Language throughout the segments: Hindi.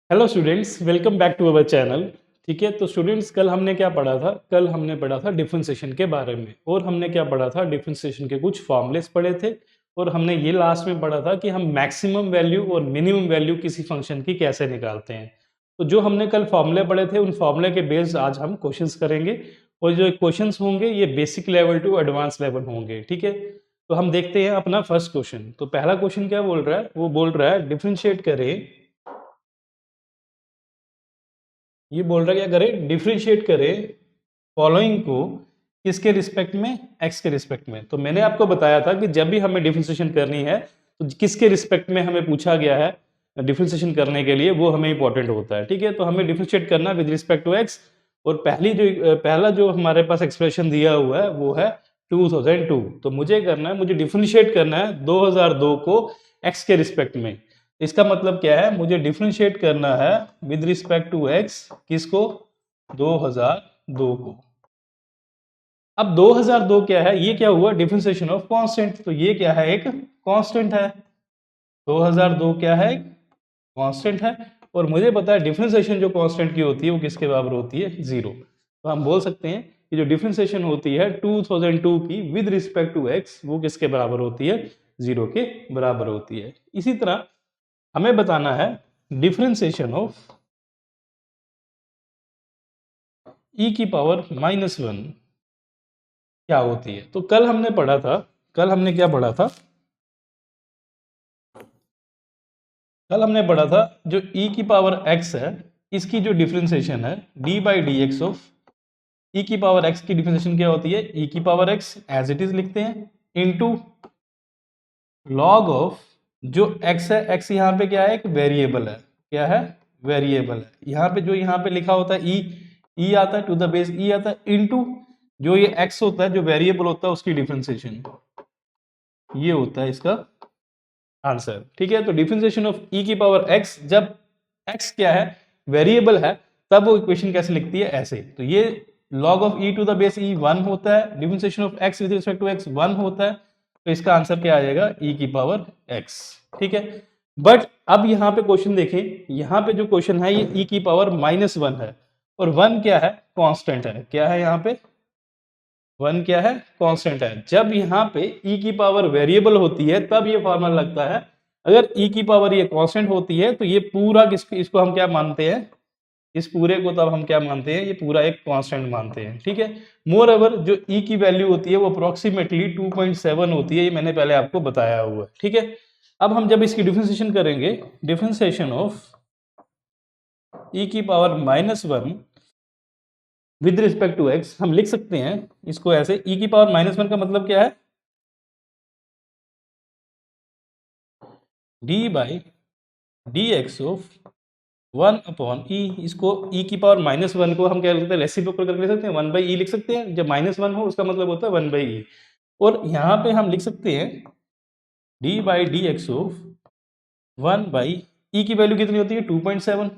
Hello students, welcome back to our channel. ठीक है, तो स्टूडेंट्स कल हमने क्या पढ़ा था? कल हमने पढ़ा था डिफरेंशिएशन के बारे में, और हमने क्या पढ़ा था? डिफरेंशिएशन के कुछ फॉर्मूलेस पढ़े थे, और हमने ये लास्ट में पढ़ा था कि हम मैक्सिमम वैल्यू और मिनिमम वैल्यू किसी फंक्शन की कैसे निकालते हैं। तो जो हमने कल फॉर्मूले पढ़े थे, उन फॉर्मूले के बेस्ड आज हम क्वेश्चंस करेंगे, और जो क्वेश्चंस होंगे ये basic level to advance level होंगे। ठीक है, तो हम देखते हैं अपना फर्स्ट क्वेश्चन। तो पहला क्वेश्चन क्या बोल रहा है? वो बोल रहा है डिफरेंशिएट करें, ये बोल रहा है क्या करें? डिफरेंशिएट करें फॉलोइंग को किसके रिस्पेक्ट में? एक्स के रिस्पेक्ट में। तो मैंने आपको बताया था कि जब भी हमें डिफरेंशिएशन करनी है तो किसके रिस्पेक्ट में हमें पूछा गया है डिफरेंशिएशन करने के लिए, वो हमें इंपॉर्टेंट होता है। ठीक है, तो हमें डिफरेंशिएट करना विद रिस्पेक्ट टू एक्स, और पहला जो हमारे पास एक्सप्रेशन दिया हुआ है वो है 2002। तो मुझे करना है, मुझे डिफरेंशिएट करना है 2002 को एक्स के रिस्पेक्ट में। इसका मतलब क्या है? मुझे डिफरेंशिएट करना है विद रिस्पेक्ट टू एक्स, किसको? 2002 को। अब 2002 क्या है? ये क्या हुआ? Differentiation of constant. तो ये क्या है? एक कांस्टेंट है। 2002 क्या है? कांस्टेंट है। और मुझे पता है डिफरेंशिएशन जो कांस्टेंट की होती है वो किसके बराबर होती है? जीरो। तो हम बोल सकते हैं कि जो डिफरेंशिएशन होती है 2002 की विद रिस्पेक्ट टू एक्स, वो किसके बराबर होती है? जीरो के बराबर होती है। इसी तरह हमें बताना है डिफरेंशिएशन ऑफ ई की पावर -1 क्या होती है। तो कल हमने पढ़ा था, कल हमने क्या पढ़ा था? कल हमने पढ़ा था जो e की पावर x है, इसकी जो डिफरेंशिएशन है d by D x of e की पावर x की डिफरेंशिएशन क्या होती है? e की power x as it is लिखते हैं, इनटू लॉग ऑफ जो x है, x यहाँ पे क्या है? एक वेरिएबल है। क्या है? वेरिएबल है। यहाँ पे जो यहाँ पे लिखा होता है e आता है, टू द बेस e आता है, इनटू जो ये x होता है, जो वेरिएबल होता है उसकी डिफरेंशिएशन, ये होता है इसका आंसर। ठीक है, तो डिफरेंशिएशन ऑफ e की पावर x, जब x क्या है? वेरिएबल है, तब वो इक्वेशन कैसे लिखती है? ऐसे। तो ये log of e to the base e 1 होता है, differentiation of x with respect to x 1 होता है, तो इसका आंसर क्या आ जाएगा? e की पावर x। ठीक है, बट अब यहाँ पे क्वेश्चन देखें, यहाँ पे जो क्वेश्चन है ये e की पावर -1 है, और 1 क्या है? कांस्टेंट है। क्या है यहाँ पे? 1 क्या है? कांस्टेंट है। जब यहाँ पे e की पावर वेरिएबल होती है तब ये फॉर्मूला लगता है। अगर e की पावर ये कांस्टेंट होती है तो ये पूरा इसको हम क्या मानते हैं? इस पूरे को तब हम क्या मानते हैं? ये पूरा एक कांस्टेंट मानते हैं। ठीक है, मोर ओवर जो e की वैल्यू होती है वो अप्रोक्सीमेटली 2.7 होती है, ये मैंने पहले आपको बताया हुआ है। ठीक है, अब हम जब इसकी डिफरेंशिएशन करेंगे, डिफरेंशिएशन ऑफ e की power -1 with respect to x, हम लिख सकते हैं इसको ऐसे। e की पावर -1 का मतलब क्या है? D by D x of 1 upon e. इसको e की पावर -1 को हम क्या लिख सकते हैं? रेसिप्रोकल करके लिख सकते हैं, 1 बाई ई लिख सकते हैं। जब -1 हो उसका मतलब होता है 1 बाई ई। और यहाँ पे हम लिख सकते हैं d by D x of 1 by e की वैल्यू कितनी होती है? 2.7,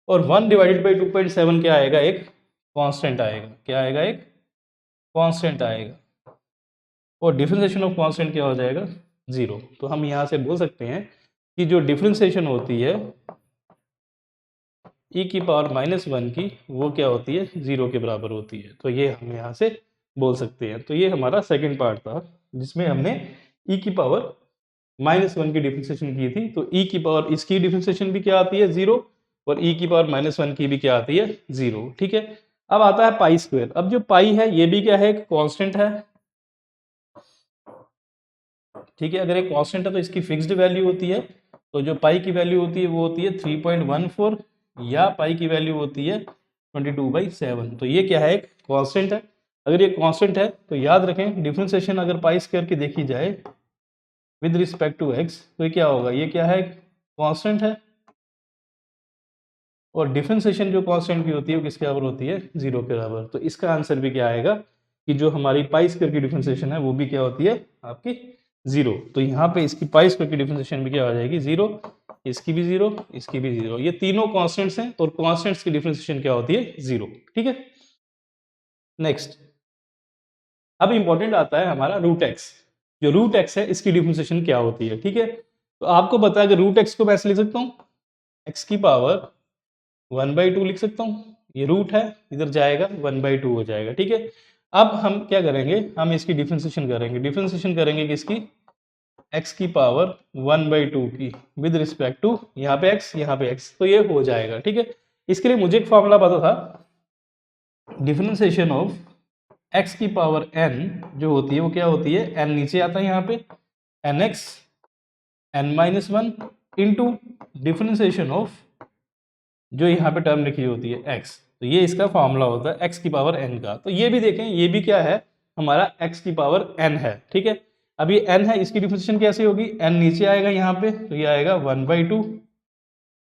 और 1 डिवाइडेड बाई 2.7 क्या आएगा? एक कांस्टेंट आएगा। क्या आएगा? एक कांस्टेंट आएगा। और डिफरेंशिएशन ऑफ कांस्टेंट क्या हो जाएगा? जीरो। तो हम यहाँ से बोल सकते हैं कि जो डिफरेंशिएशन होती है e की पावर -1 की, वो क्या होती है? जीरो के बराबर होती है। तो ये हम यहाँ से बोल सकते हैं। तो ये हमारा सेकंड पार्ट था जिसमें हमने e की पावर -1 की डिफरेंशिएशन की थी। तो e की पावर इसकी डिफरेंशिएशन भी क्या आती है? जीरो, और e की पावर -1 की भी क्या आती है? जीरो। ठीक है, अब आता है पाई स्क्वायर। अब जो पाई है ये भी क्या है? एक कांस्टेंट है। ठीक है, अगर एक कांस्टेंट है तो इसकी फिक्स्ड वैल्यू होती है। तो जो पाई की वैल्यू होती है वो होती है 3.14, या पाई की वैल्यू होती है 22/7। तो ये क्या है? एक कांस्टेंट है। अगर ये कांस्टेंट है तो याद रखें डिफरेंशिएशन अगर पाई स्क्वायर की देखी जाए विद रिस्पेक्ट टू एक्स, तो ये क्या होगा? ये क्या है? कांस्टेंट है। और डिफरेंशिएशन जो कांस्टेंट की होती है वो किसके बराबर होती है? जीरो के बराबर। तो इसका आंसर भी क्या आएगा कि जो हमारी पाई स्क्वायर की डिफरेंशिएशन है वो भी क्या होती है? आपकी जीरो। तो यहाँ पे इसकी पाई स्क्वायर की डिफरेंशिएशन भी क्या हो जाएगी? जीरो। इसकी भी जीरो, इसकी भी जीरो। ये तीनों कांस्टेंट्स हैं, और कांस्टेंट्स की डिफरेंशिएशन क्या होती है? जीरो। ठीक है, नेक्स्ट। अब इंपॉर्टेंट आता है हमारा रूट एक्स। जो रूट एक्स है इसकी डिफरेंशिएशन क्या होती है? ठीक है, तो आपको पता है कि रूट एक्स को मैं ऐसे लिख सकता हूँ, एक्स की पावर 1/2 लिख सकता हूँ, ये रूट है, इधर जाएगा 1/2 हो जाएगा, ठीक है। अब हम क्या करेंगे, हम इसकी डिफ्रेंसिएशन करेंगे, डिफ्रेंसिएशन करेंगे किसकी, x की पावर 1/2 की विद रिस्पेक्ट टू यहाँ पे x, यहाँ पे x, तो ये हो जाएगा, ठीक है। इसके लिए मुझे एक फॉर्मूला पता था, डिफ्रेंसिएशन ऑफ x की पावर n जो होती है वो क्या होती है, n नीचे आता है यहाँ पे, nx n-1 into differentiation of जो यहाँ पे टर्म लिखी होती है x, तो ये इसका फॉर्मूला होता है x की पावर n का। तो ये भी देखें, ये भी क्या है, हमारा x की पावर n है, ठीक है। अब ये n है, इसकी डिफ्रेंसिएशन कैसे होगी, n नीचे आएगा यहाँ पे, तो ये आएगा 1/2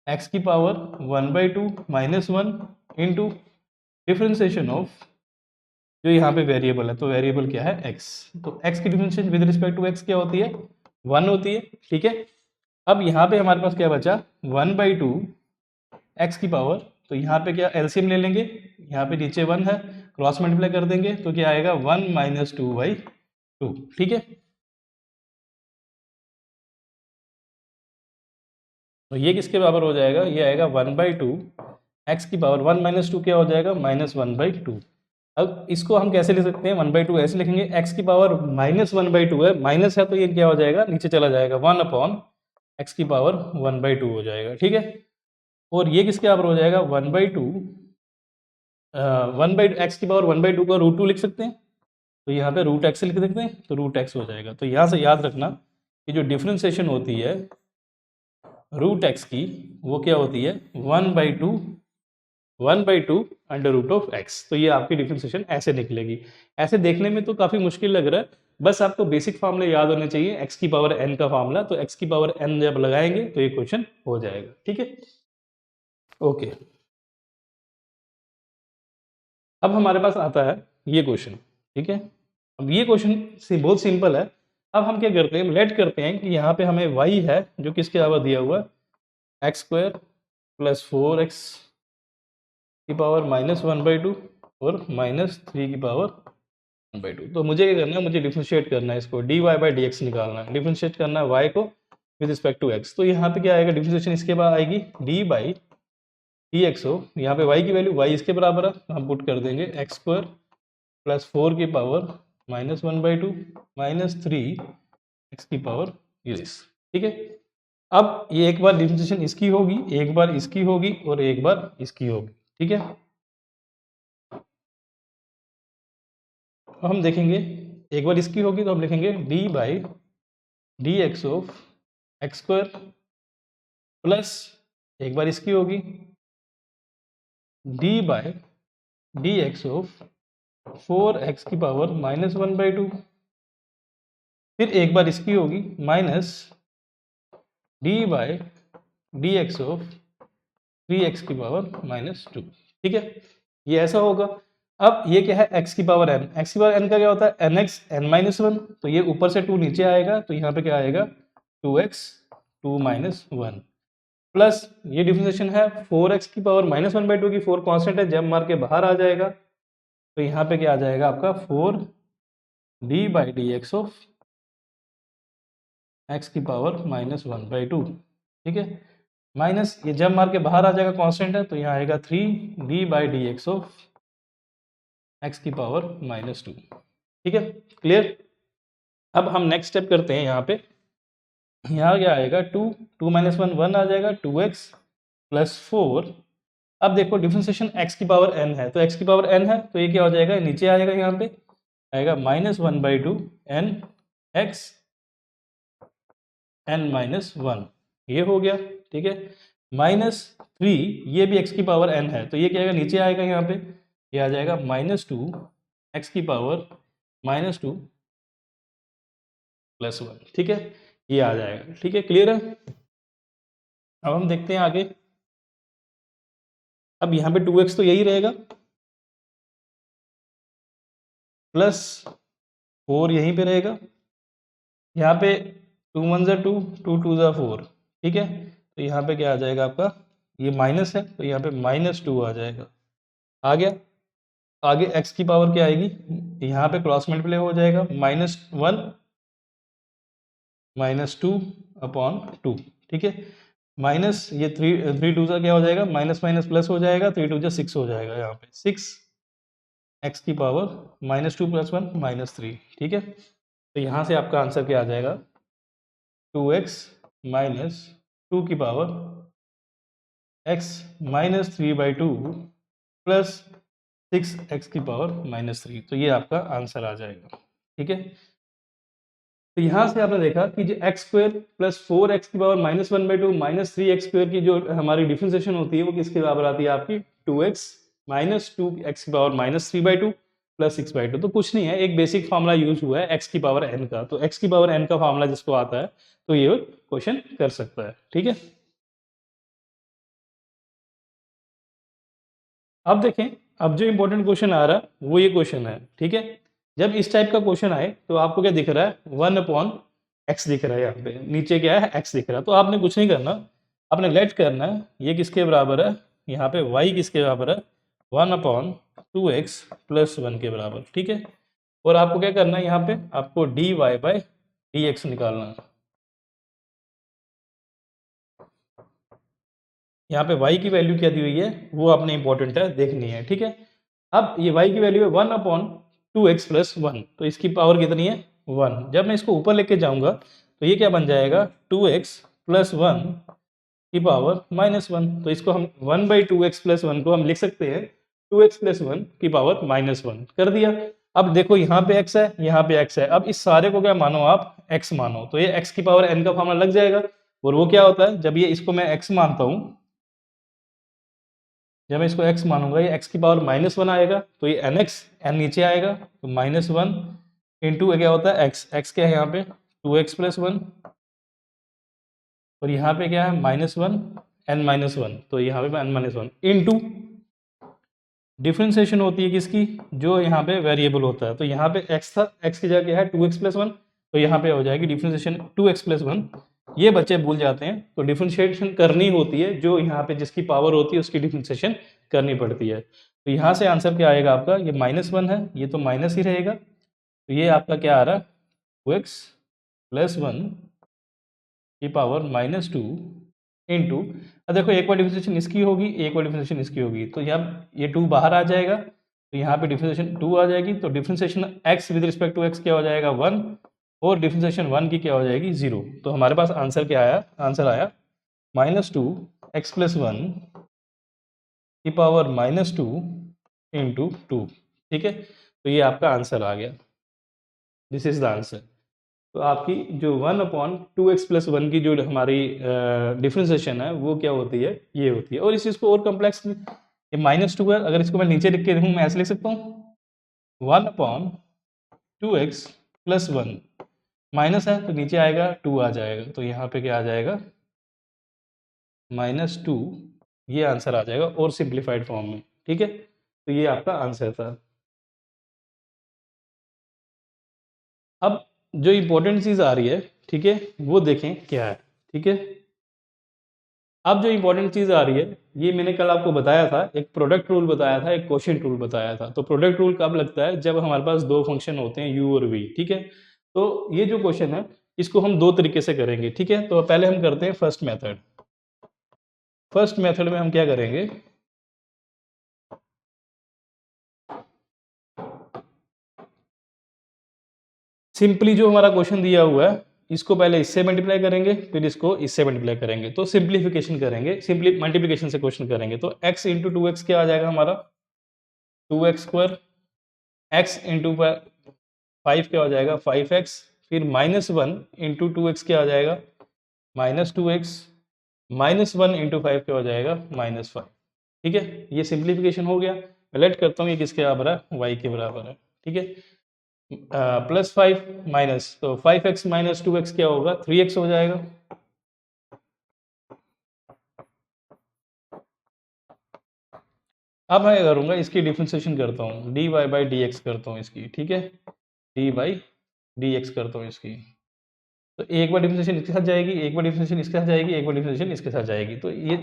x की पावर 1/2 -1 इंटू डिफ्रेंसिएशन ऑफ जो यहाँ पे वेरिएबल है, तो वेरिएबल क्या है x, तो x की differentiation with respect to x क्या होती है, 1 होती है, ठीक है। अब यहाँ पे हमारे पास क्या बचा, 1/2 x की पावर, तो यहाँ पे क्या एलसीएम ले लेंगे, यहाँ पे नीचे 1 है, क्रॉस मल्टीप्लाई कर देंगे तो क्या आएगा 1 - 2/2, ठीक है। तो ये किसके बराबर हो जाएगा, ये आएगा 1/2 x की पावर 1 - 2 क्या हो जाएगा, -1/2। अब इसको हम कैसे लिख सकते हैं, 1/2 ऐसे लिखेंगे, x की पावर -1/2 है, माइनस है तो ये क्या हो जाएगा, नीचे चला जाएगा, 1/x की पावर 1/2 हो जाएगा, ठीक है। और ये किसके बराबर हो जाएगा, 1/2 1/x की पावर 1/2 का √2 लिख सकते हैं, तो यहाँ पे √x लिख सकते हैं, तो √x हो जाएगा। तो यहाँ से याद रखना कि जो डिफ्रेंसिएशन होती है √x की, वो क्या होती है, 1/2 √x। तो ये आपकी डिफ्रेंसिएशन ऐसे निकलेगी। ऐसे देखने में तो काफ़ी मुश्किल लग रहा है, बस आपको बेसिक फार्मूले याद होने चाहिए, x की पावर n का फार्मूला, तो x की पावर n जब लगाएंगे तो ये क्वेश्चन हो जाएगा, ठीक है। ओके, अब हमारे पास आता है ये क्वेश्चन, ठीक है। अब ये क्वेश्चन से बहुत सिंपल है। अब हम क्या करते हैं, लेट करते हैं कि यहाँ पे हमें y है जो किसके बराबर दिया हुआ है, x² + 4x की पावर -1/2 और -3 की पावर 1/2। तो मुझे क्या करना है, मुझे डिफरेंशिएट करना है, इसको dy/dx निकालना है, डिफरेंशिएट करना है y को विद रिस्पेक्ट टू x। तो यहाँ पे क्या आएगा, डिफरेंशिएशन इसके बाद आएगी dy/dx हो, यहाँ पे y की वैल्यू y इसके बराबर है, हम पुट कर देंगे x² + 4 की पावर -1/2 -3 x की पावर -, ठीक है। अब ये एक बार डिफरेंशिएशन इसकी होगी, एक बार इसकी होगी और एक बार इसकी होगी, ठीक है। हम देखेंगे, एक बार इसकी होगी तो हम लिखेंगे d/dx ऑफ x² प्लस, एक बार इसकी होगी d/dx ऑफ 4x की पावर -1/2, फिर एक बार इसकी होगी माइनस d/dx ऑफ 3x की पावर -2, ठीक है। ये ऐसा होगा। अब ये क्या है, x की पावर n, x की पावर n का क्या होता है, nx n-1, तो ये ऊपर से 2 नीचे आएगा, तो यहाँ पे क्या आएगा 2x 2 - 1 प्लस ये डिफरेंशिएशन है 4x की पावर -1/2 की, 4 कांस्टेंट है, जब मार के बाहर आ जाएगा, तो यहाँ पे क्या आ जाएगा आपका 4d/dx ऑफ x की पावर -1/2, ठीक है। माइनस ये जब मार के बाहर आ जाएगा, कांस्टेंट है, तो यहाँ आएगा 3d/dx ऑफ x की पावर -2, ठीक है, क्लियर। अब हम नेक्स्ट स्टेप करते हैं, यहाँ पे यहाँ क्या आएगा 2 2 - 1 1 आ जाएगा, 2x + 4। अब देखो डिफरेंशिएशन x की पावर n है, तो x की पावर n है तो ये क्या हो जाएगा, नीचे आएगा, यहाँ पे आएगा -1/2 n x n-1, ये हो गया, ठीक है। -3, ये भी x की पावर n है, तो ये क्या आएगा, नीचे आएगा, यहाँ पे ये आ जाएगा -2 x की पावर -2 + 1, ठीक है, ये आ जाएगा, ठीक है, क्लियर है। अब हम देखते हैं आगे। अब यहाँ पे 2x तो यही रहेगा, प्लस 4 यहीं पे रहेगा, यहाँ पे 2 1 = 2 2 2 = 4, ठीक है। तो यहाँ पे क्या आ जाएगा आपका, ये माइनस है तो यहाँ पे -2 आ जाएगा, आ गया। आगे x की पावर क्या आएगी, यहाँ पे क्रॉस मल्टीप्लाई हो जाएगा, -1 -2/2, ठीक है। माइनस ये थ्री टू सा क्या हो जाएगा, माइनस माइनस प्लस हो जाएगा, 3 2 6 हो जाएगा, यहाँ पे 6 x की पावर -2 + 1 -3, ठीक है। तो यहाँ से आपका आंसर क्या आ जाएगा, 2x माइनस 2 की पावर x -3/2 प्लस 6x की पावर -3। तो ये आपका आंसर आ जाएगा, ठीक है। तो यहाँ से आपने देखा कि जो x² प्लस 4x की पावर -1/2 -3x² की जो हमारी डिफरेंशिएशन होती है वो किसके बराबर आती है आपकी, 2x माइनस 2x की पावर -3/2 प्लस 6/2। तो कुछ नहीं है, एक बेसिक फार्मूला यूज हुआ है x की पावर n का, तो x की पावर n का फार्मूला जिसको आता है तो ये क्वेश्चन कर सकता है, ठीक है। अब देखें, अब जो इंपॉर्टेंट क्वेश्चन आ रहा है वो ये क्वेश्चन है, ठीक है। जब इस टाइप का क्वेश्चन आए तो आपको क्या दिख रहा है, 1/x दिख रहा है, यहाँ पे नीचे क्या है, x दिख रहा है। तो आपने कुछ नहीं करना, आपने लेट करना है ये किसके बराबर है, यहाँ पे y किसके बराबर है, 1/2x + 1 के बराबर, ठीक है। और आपको क्या करना है, यहाँ पे आपको dy/dx निकालना है। यहाँ पे y की वैल्यू क्या दी हुई है वो आपने इंपॉर्टेंट है देखनी है, ठीक है। अब ये y की वैल्यू है 1/2x + 1, तो इसकी पावर कितनी है, 1। जब मैं इसको ऊपर लेके जाऊंगा तो ये क्या बन जाएगा, 2x + 1 की पावर -1। तो इसको हम 1/2x + 1 को हम लिख सकते हैं 2x + 1 की पावर -1 कर दिया। अब देखो यहाँ पे x है, यहाँ पे x है, अब इस सारे को क्या मानो आप, x मानो, तो ये x की पावर n का फॉर्मूला लग जाएगा। और वो क्या होता है, जब ये इसको मैं x मानता हूँ, जब मैं इसको x मानूंगा ये x की पावर -1 आएगा, तो ये nx, n नीचे आएगा, तो -1 इंटू क्या होता है x क्या है यहाँ पे 2x + 1, और यहाँ पे क्या है -1 n-1, तो यहाँ पे n-1 इंटू डिफ्रेंसिएशन होती है किसकी, जो यहाँ पे वेरिएबल होता है। तो यहाँ पे x था, x की जगह क्या है 2x + 1, तो यहाँ पे हो जाएगी डिफ्रेंसिएशन 2x + 1। ये बच्चे भूल जाते हैं, तो डिफ्रेंशिएशन करनी होती है, जो यहाँ पे जिसकी पावर होती है उसकी डिफ्रेंशिएशन करनी पड़ती है। तो यहाँ से आंसर क्या आएगा आपका, ये -1 है, ये तो माइनस ही रहेगा, तो ये आपका क्या आ रहा है 2x + 1 की पावर -2 इंटू, अब देखो एक बार डिफरेंशिएशन इसकी होगी, एक बार डिफरेंशिएशन इसकी होगी, तो यहाँ ये 2 बाहर आ जाएगा, तो यहाँ पे डिफरेंशिएशन 2 आ जाएगी, तो differentiation x with respect to x क्या हो जाएगा 1, और डिफरेंशिएशन 1 की क्या हो जाएगी 0। तो हमारे पास आंसर क्या आया, आंसर आया -2x + 1 की पावर -2 इंटू 2, ठीक है। तो ये आपका आंसर आ गया, दिस इज द आंसर। तो आपकी जो 1/2x + 1 की जो हमारी डिफ्रेंसिएशन है वो क्या होती है, ये होती है। और इस चीज़ को और कॉम्प्लेक्स, ये -2 है, अगर इसको मैं नीचे लिख के देखूँ, मैं ऐसे लिख सकता हूँ 1/2x + 1, माइनस है तो नीचे आएगा 2 आ जाएगा, तो यहाँ पे क्या आ जाएगा -2, ये आंसर आ जाएगा और सिंप्लीफाइड फॉर्म में, ठीक है। तो ये आपका आंसर था। अब जो इम्पोर्टेंट चीज़ आ रही है, ठीक है, वो देखें क्या है, ठीक है। अब जो इम्पोर्टेंट चीज़ आ रही है, ये मैंने कल आपको बताया था, एक प्रोडक्ट रूल बताया था, एक क्वोशिएंट रूल बताया था। तो प्रोडक्ट रूल कब लगता है, जब हमारे पास दो फंक्शन होते हैं u और v, ठीक है। तो ये जो क्वेश्चन है इसको हम दो तरीके से करेंगे, ठीक है। तो पहले हम करते हैं फर्स्ट मेथड। फर्स्ट मेथड में हम क्या करेंगे, सिंपली जो हमारा क्वेश्चन दिया हुआ है इसको पहले इससे मल्टीप्लाई करेंगे, फिर इसको इससे मल्टीप्लाई करेंगे, तो सिंप्लीफिकेशन करेंगे, सिंपली मल्टीप्लिकेशन से क्वेश्चन करेंगे। तो x इंटू 2x क्या आ जाएगा हमारा 2x², x इंटू 5 क्या हो जाएगा 5x, फिर -1 इंटू 2x क्या आ जाएगा -2x, -1 इंटू 5 क्या हो जाएगा -5, ठीक है। ये सिंप्लीफिकेशन हो गया। मैं लेट करता हूँ ये किसके बराबर है, y के बराबर है, ठीक है। +5 माइनस, तो 5x - 2x क्या होगा 3x हो जाएगा। अब मैं क्या करूँगा, इसकी डिफ्रेंशिएशन करता हूँ, dy/dx करता हूँ इसकी, ठीक है, dy/dx करता हूँ इसकी। तो एक बार डिफ्रेंशिएशन इसके साथ जाएगी, एक बार डिफ्रेंशिएशन इसके साथ जाएगी, एक बार डिफ्रेंशिएशन इसके साथ जाएगी। तो ये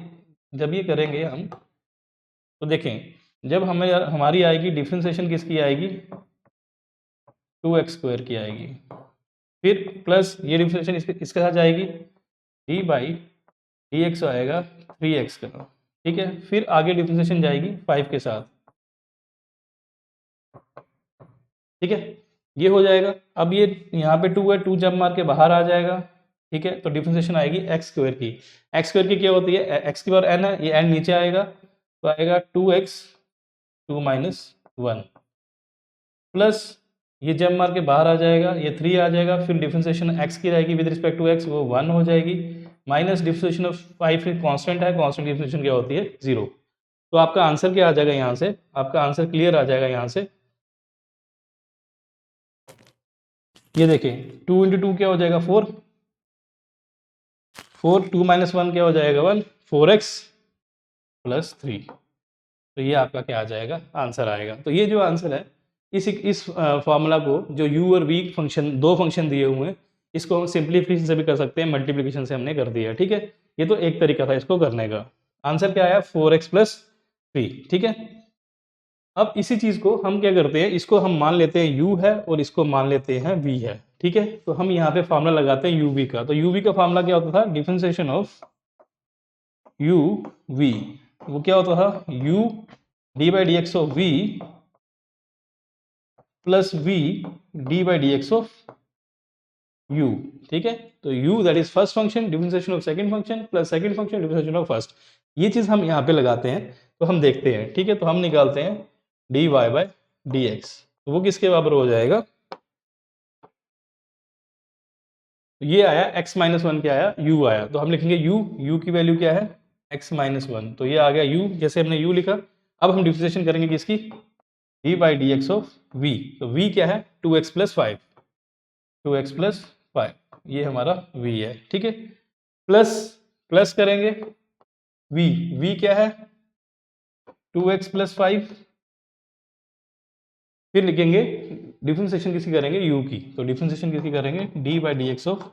जब ये करेंगे हम, तो देखें जब हमें हमारी आएगी डिफ्रेंशिएशन किसकी आएगी 2x² की आएगी, फिर प्लस ये डिफ्रेंशिएशन इसके साथ जाएगी dy/dx dx आएगा 3x का, ठीक है। फिर आगे डिफरेंशिएशन जाएगी 5 के साथ, ठीक है, ये हो जाएगा। अब ये यहाँ पे 2 है, 2 जब मार के बाहर आ जाएगा, ठीक है। तो डिफरेंशिएशन आएगी एक्स स्क्वायर की। एक्स स्क्वायर की क्या होती है, एक्स की पावर n है, ये n नीचे आएगा तो आएगा 2x 2 माइनस 1 प्लस ये जब मार के बाहर आ जाएगा, ये 3 आ जाएगा। फिर डिफरेंशिएशन x की रहेगी विद रिस्पेक्ट टू x, वो 1 हो जाएगी। माइनस डिफरेंशिएशन ऑफ 5 कांस्टेंट है, कांस्टेंट डिफरेंशिएशन क्या होती है 0। तो आपका आंसर क्या आ जाएगा यहाँ से, आपका आंसर क्लियर आ जाएगा यहाँ से। ये देखिए 2 इंटू 2 क्या हो जाएगा 4, 4 2 माइनस 1 क्या हो जाएगा 1, 4x प्लस 3। तो ये आपका क्या आ जाएगा, आंसर आएगा। तो ये जो आंसर है, इस फॉर्मूला को, जो u और v फंक्शन, दो फंक्शन दिए हुए हैं, इसको हम सिंप्लीफिकेशन से भी कर सकते हैं, मल्टीप्लिकेशन से हमने कर दिया, ठीक है। ये तो एक तरीका था इसको करने का। आंसर क्या आया 4x प्लस 3, ठीक है। अब इसी चीज को हम क्या करते हैं, इसको हम मान लेते हैं u है और इसको मान लेते हैं v है, ठीक है। तो हम यहाँ पे फॉर्मूला लगाते हैं uv का। तो uv का फॉर्मूला क्या होता था, डिफरेंशिएशन ऑफ uv, वो क्या होता था u D by D x of v plus v D by D x of u, ठीक है। तो u that is first function, differentiation of second function plus second function, differentiation of first. ये चीज हम यहाँ पे लगाते हैं, तो हम देखते हैं, ठीक है। तो हम निकालते हैं dy बाई dx, तो वो किसके बराबर हो जाएगा, तो ये आया x माइनस 1, क्या आया u आया। तो हम लिखेंगे u की वैल्यू क्या है x माइनस 1, तो ये आ गया u, जैसे हमने u लिखा। अब हम डिफरेंशिएशन करेंगे किसकी, D by D x of v। तो v क्या है 2x प्लस 5, 2x प्लस 5, ये हमारा v है, ठीक है। प्लस प्लस करेंगे v क्या है 2x प्लस 5, फिर लिखेंगे डिफरेंशिएशन किसकी करेंगे u की। तो डिफरेंशिएशन किसकी करेंगे D by D x of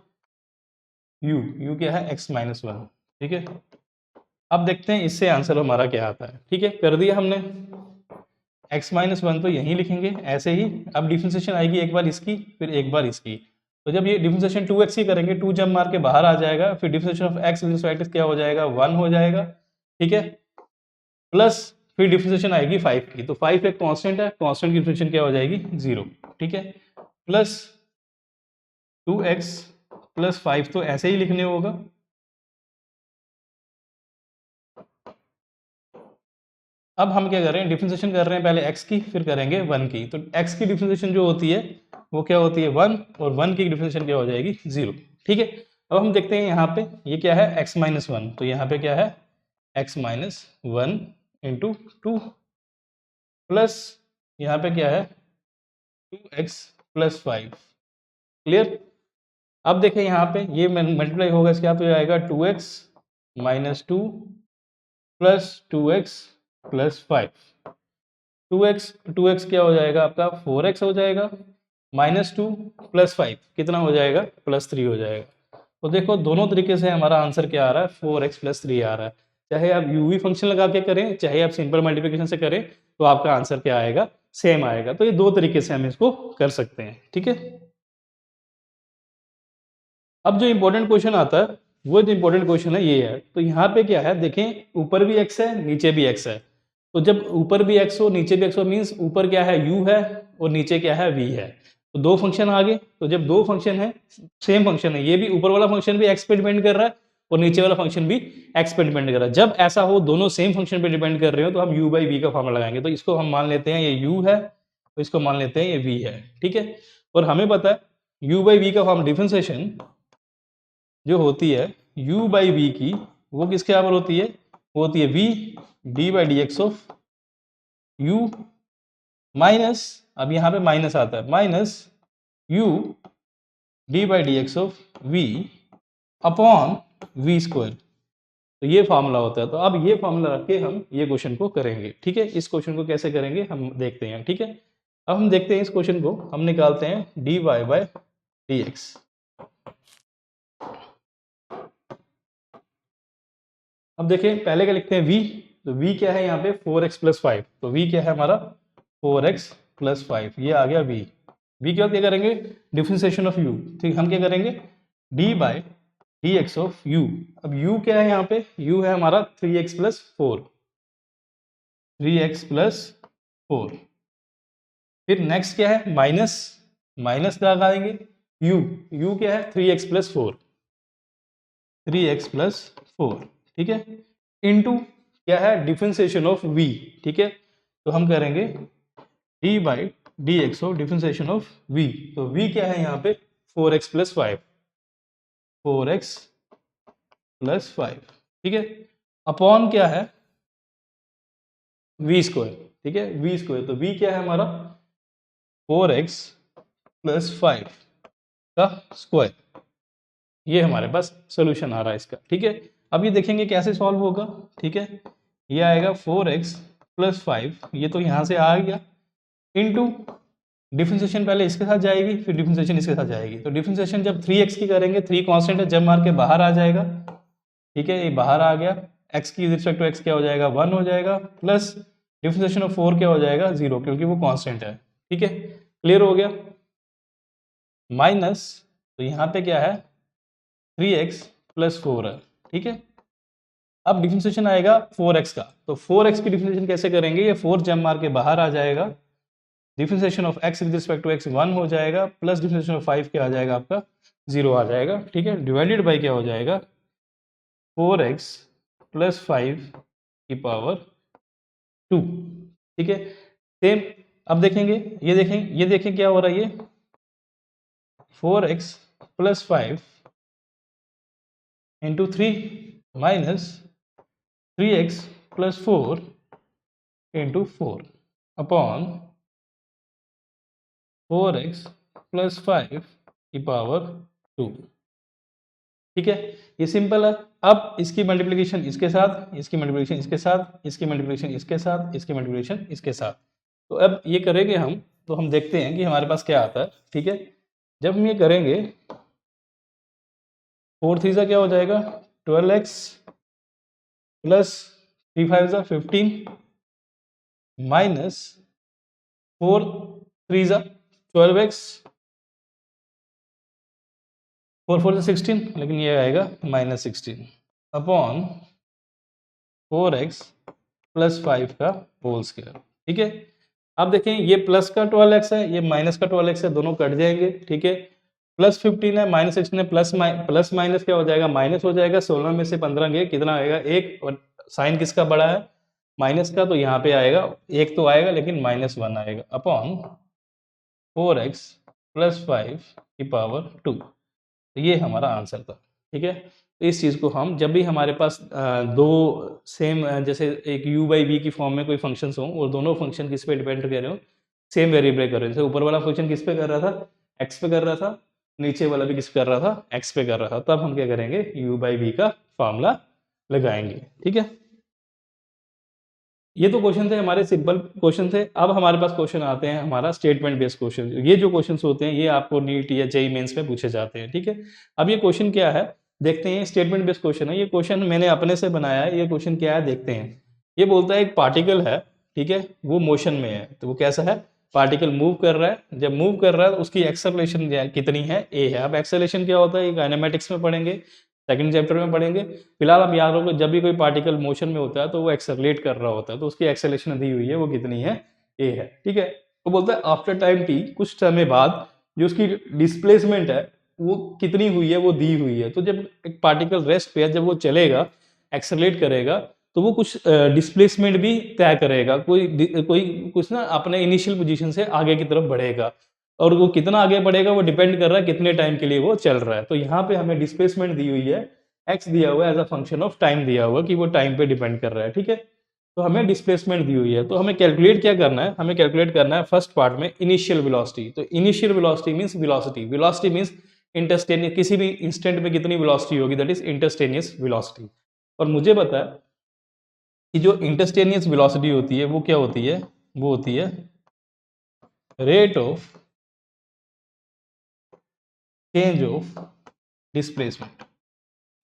u क्या है x माइनस 1, ठीक है। अब देखते हैं इससे आंसर हमारा क्या आता है, ठीक है। कर दिया हमने, x माइनस 1 तो यहीं लिखेंगे ऐसे ही। अब डिफरेंशिएशन आएगी एक बार इसकी, फिर एक बार इसकी। तो जब ये डिफरेंशिएशन 2x ही करेंगे, 2 जब मार के बाहर आ जाएगा, फिर differentiation of x with respect क्या हो जाएगा 1 हो जाएगा, ठीक है। प्लस फिर डिफरेंशिएशन आएगी 5 की, तो 5 एक कांस्टेंट है, कांस्टेंट की डिफरेंशिएशन क्या हो जाएगी 0, ठीक है। प्लस 2x प्लस 5 तो ऐसे ही लिखने होगा। अब हम क्या कर रहे हैं, डिफरेंशिएशन कर रहे हैं पहले x की, फिर करेंगे 1 की। तो x की डिफरेंशिएशन जो होती है वो क्या होती है 1, और 1 की डिफरेंशिएशन क्या हो जाएगी 0, ठीक है। अब हम देखते हैं यहाँ पे ये क्या है x माइनस 1, तो यहाँ पे क्या है x माइनस 1 इंटू 2 प्लस यहाँ पे क्या है 2x प्लस 5, क्लियर। अब देखें यहाँ पे ये मल्टीप्लाई होगा इसके, तो ये आएगा 2x minus 2 plus 2x plus 5, 2x क्या हो जाएगा आपका 4x हो जाएगा, माइनस 2 प्लस 5 कितना हो जाएगा प्लस 3 हो जाएगा। तो देखो दोनों तरीके से हमारा आंसर क्या आ रहा है 4x प्लस 3 आ रहा है। चाहे आप यूवी फंक्शन लगा के करें, चाहे आप सिंपल मल्टीप्लिकेशन से करें, तो आपका आंसर क्या आएगा सेम आएगा। तो ये दो तरीके से हम इसको कर सकते हैं, ठीक है। अब जो इंपॉर्टेंट क्वेश्चन आता है, वो जो इंपॉर्टेंट क्वेश्चन है ये है। तो यहाँ पे क्या है देखें, ऊपर भी x है नीचे भी x है। तो जब ऊपर भी x हो नीचे भी x हो, मीन्स ऊपर क्या है u है और नीचे क्या है v है। तो दो फंक्शन आ गए। तो जब दो फंक्शन है, सेम फंक्शन है, ये भी ऊपर वाला फंक्शन भी x पे डिपेंड कर रहा है और नीचे वाला फंक्शन भी x पे डिपेंड कर रहा है। जब ऐसा हो दोनों सेम फंक्शन पे डिपेंड कर रहे हो, तो हम u बाई v का फॉर्मूला लगाएंगे। तो इसको हम मान लेते हैं ये u है, तो इसको मान लेते हैं ये v है, ठीक है। और हमें पता है u बाई v का फॉर्म डिफरेंशिएशन जो होती है u बाई वी की, वो किसके बराबर होती है, वो होती है v D by D x of u minus, अब यहाँ पे माइनस आता है, minus u D by D x of v upon v square. तो ये फॉर्मूला होता है। तो अब ये फॉर्मूला रख के हम ये क्वेश्चन को करेंगे, ठीक है। इस क्वेश्चन को कैसे करेंगे हम देखते हैं, ठीक है। अब हम देखते हैं इस क्वेश्चन को, हम निकालते हैं D Y by D x. अब देखें पहले क्या लिखते हैं v, तो v क्या है यहाँ पे 4x प्लस 5, तो v क्या है हमारा 4x प्लस 5, ये आ गया v। v क्या करेंगे डिफरेंशिएशन ऑफ u, ठीक। हम क्या करेंगे d by dx of u। अब u क्या है यहाँ पे, u है हमारा 3x प्लस 4, 3x प्लस 4। फिर नेक्स्ट क्या है, माइनस, माइनस का लगाएंगे u, u क्या है 3x प्लस 4, 3x प्लस 4, ठीक है, इनटू क्या है डिफरेंशिएशन ऑफ v, ठीक है, तो हम करेंगे d by D x of differentiation of v। तो v क्या है यहाँ पे 4x प्लस 5, 4x प्लस 5, ठीक है, अपॉन क्या है v स्क्वायर, ठीक है, v स्क्वायर, तो v क्या है हमारा 4x प्लस 5 का स्क्वायर। ये हमारे पास सोल्यूशन आ रहा है इसका, ठीक है। अब ये देखेंगे कैसे सॉल्व होगा, ठीक है, ये आएगा 4x प्लस 5, ये तो यहाँ से आ गया, इनटू डिफरेंशिएशन पहले इसके साथ जाएगी, फिर डिफरेंशिएशन इसके साथ जाएगी, तो डिफरेंशिएशन जब 3x की करेंगे, 3 कांस्टेंट है, जब मार के बाहर आ जाएगा, ठीक है, ये बाहर आ गया, x की रिस्पेक्ट टू x क्या हो जाएगा 1 हो जाएगा, प्लस डिफरेंशिएशन ऑफ 4 क्या हो जाएगा 0, क्योंकि वो कांस्टेंट है, ठीक है, क्लियर हो गया, माइनस, तो यहाँ पे क्या है 3x प्लस 4 है, ठीक है। अब डिफरेंशिएशन आएगा 4x का, तो 4x की डिफरेंशिएशन कैसे करेंगे, ये 4 जम मार के बाहर आ जाएगा, differentiation of x with respect to x 1 हो जाएगा, प्लस डिफरेंशिएशन ऑफ 5 क्या आ जाएगा आपका 0 आ जाएगा, ठीक है, डिवाइडेड बाय क्या हो जाएगा 4x प्लस 5 की पावर 2, ठीक है। सेम अब देखेंगे, ये देखें क्या हो रहा है, ये 4x plus 5 into 3 minus 3x plus 4 into 4 upon 4x plus 5 की पावर 2, ठीक है, ये सिंपल है। अब इसकी मल्टीप्लिकेशन इसके साथ, इसकी मल्टीप्लिकेशन इसके साथ, इसकी मल्टीप्लिकेशन इसके साथ, इसकी मल्टीप्लिकेशन इसके साथ, तो अब ये करेंगे हम, तो हम देखते हैं कि हमारे पास क्या आता है, ठीक है। जब हम ये करेंगे 4 3 सा क्या हो जाएगा 12x प्लस 3 5 सा 15 माइनस 4 3 सा 12x, 4 4 से 16, लेकिन ये आएगा माइनस 16 अपॉन 4x प्लस 5 का होल स्क्वायर, ठीक है। अब देखें ये प्लस का 12x है, ये माइनस का 12x है, दोनों कट जाएंगे, ठीक है, प्लस 15 है माइनस 16 है, प्लस माइनस क्या हो जाएगा माइनस हो जाएगा, 16 में से 15 गए कितना आएगा 1, और साइन किसका बड़ा है माइनस का, तो यहाँ पे आएगा 1 तो आएगा, लेकिन -1 आएगा अपॉन 4x प्लस 5 की पावर 2, तो ये हमारा आंसर था, ठीक है। तो इस चीज़ को हम जब भी हमारे पास दो सेम जैसे एक u बाई वी की फॉर्म में कोई फंक्शंस हों और दोनों फंक्शन किस पे डिपेंड कर रहे हो, सेम वेरिएबल कर रहे हो, जैसे ऊपर वाला फंक्शन किस पे कर रहा था x पे कर रहा था, नीचे वाला भी किस पे कर रहा था x पे कर रहा था, तब हम क्या करेंगे u बाई वी का फॉर्मूला लगाएंगे, ठीक है। ये तो क्वेश्चन थे हमारे, सिंपल क्वेश्चन थे। अब हमारे पास क्वेश्चन आते हैं हमारा स्टेटमेंट बेस्ड क्वेश्चन। ये जो क्वेश्चन होते हैं ये आपको नीट या जेईई मेंस में पूछे जाते हैं, ठीक है। अब ये क्वेश्चन क्या है देखते हैं, स्टेटमेंट बेस्ड क्वेश्चन है, ये क्वेश्चन मैंने अपने से बनाया है। ये क्वेश्चन क्या है देखते हैं। ये बोलता है एक पार्टिकल है, ठीक है, वो मोशन में है, तो वो कैसा है, पार्टिकल मूव कर रहा है, जब मूव कर रहा है तो उसकी एक्सेलरेशन कितनी है, ए है। अब एक्सेलरेशन क्या होता है ये काइनेमेटिक्स में पढ़ेंगे, सेकंड चैप्टर में पढ़ेंगे। फिलहाल आप याद रखो जब भी कोई पार्टिकल मोशन में होता है तो वो एक्सेलरेट कर रहा होता है, तो उसकी एक्सेलरेशन दी हुई है वो कितनी है, ए है, ठीक है। वो बोलता है आफ्टर टाइम टी, कुछ समय बाद जो उसकी डिस्प्लेसमेंट है वो कितनी हुई है वो दी हुई है। तो जब एक पार्टिकल रेस्ट पे है, जब वो चलेगा एक्सेलरेट करेगा तो वो कुछ डिस्प्लेसमेंट भी तय करेगा, कोई कुछ ना अपने इनिशियल पोजीशन से आगे की तरफ बढ़ेगा, और वो कितना आगे बढ़ेगा वो डिपेंड कर रहा है कितने टाइम के लिए वो चल रहा है। तो यहाँ पे हमें डिस्प्लेसमेंट दी हुई है, x दिया हुआ है as a function of time दिया हुआ कि वो टाइम पे डिपेंड कर रहा है, ठीक है। तो हमें डिस्प्लेसमेंट दी हुई है, तो हमें कैलकुलेट क्या करना है, हमें कैलकुलेट करना है फर्स्ट पार्ट में इनिशियल वेलोसिटी। तो initial velocity means velocity, velocity means instantaneous, किसी भी इंस्टेंट में कितनी वेलोसिटी होगी, दैट इज इंटरस्टेनियस वेलोसिटी। और मुझे पता है कि जो इंटरस्टेनियस वेलोसिटी होती है वो क्या होती है, वो होती है rate of change of displacement.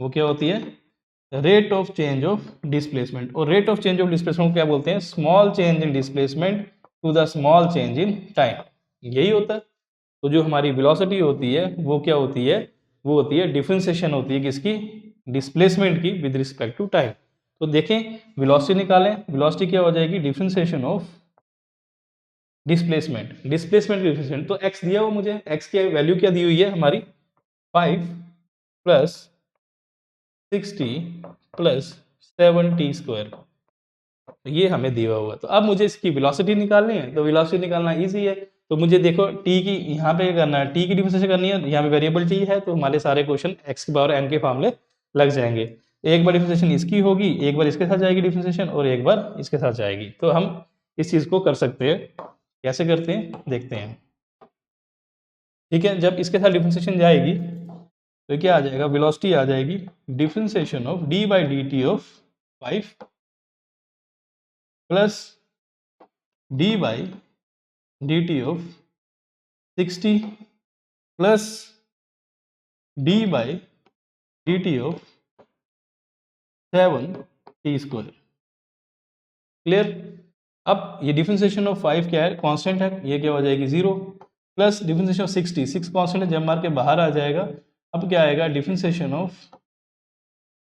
वो क्या होती है, rate of change of displacement. और rate of change of displacement क्या बोलते हैं, small change in displacement to the small change in time, यही होता है। तो जो हमारी वेलोसिटी होती है वो क्या होती है, वो होती है डिफरेंशिएशन होती है किसकी, डिस्प्लेसमेंट की विद रिस्पेक्ट टू टाइम। तो देखें वेलोसिटी निकालें, वेलोसिटी क्या हो जाएगी, डिफरेंशिएशन ऑफ डिस्प्लेसमेंट, डिस्प्लेसमेंट की डिफरेंशिएशन। तो x दिया हुआ मुझे, x की वैल्यू क्या दी हुई है हमारी 5 प्लस 60 प्लस 7t स्क्वायर, ये हमें दिया हुआ। तो अब मुझे इसकी वेलोसिटी निकालनी है, तो वेलोसिटी निकालना इजी है। तो मुझे देखो t की यहाँ पे करना है, t की डिफरेंशिएशन करनी है, यहाँ पे वेरिएबल t है, तो हमारे सारे क्वेश्चन x की पावर n के फॉर्मूले लग जाएंगे। एक बार डिफरेंशिएशन इसकी होगी, एक बार इसके साथ जाएगी डिफरेंशिएशन, और एक बार इसके साथ जाएगी। तो हम इस चीज को कर सकते हैं, कैसे करते हैं देखते हैं। ठीक है, जब इसके साथ डिफरेंशिएशन जाएगी तो क्या आ जाएगा, वेलोसिटी आ जाएगी differentiation of d by D t of 5 plus d by D t of 60 plus d by D t of 7t square. Clear. अब ये डिफरेंशिएशन ऑफ 5 क्या है, कांस्टेंट है, ये क्या हो जाएगी 0, प्लस डिफरेंशिएशन ऑफ 60, 6 कांस्टेंट है, जब मार के बाहर आ जाएगा। अब क्या आएगा, differentiation of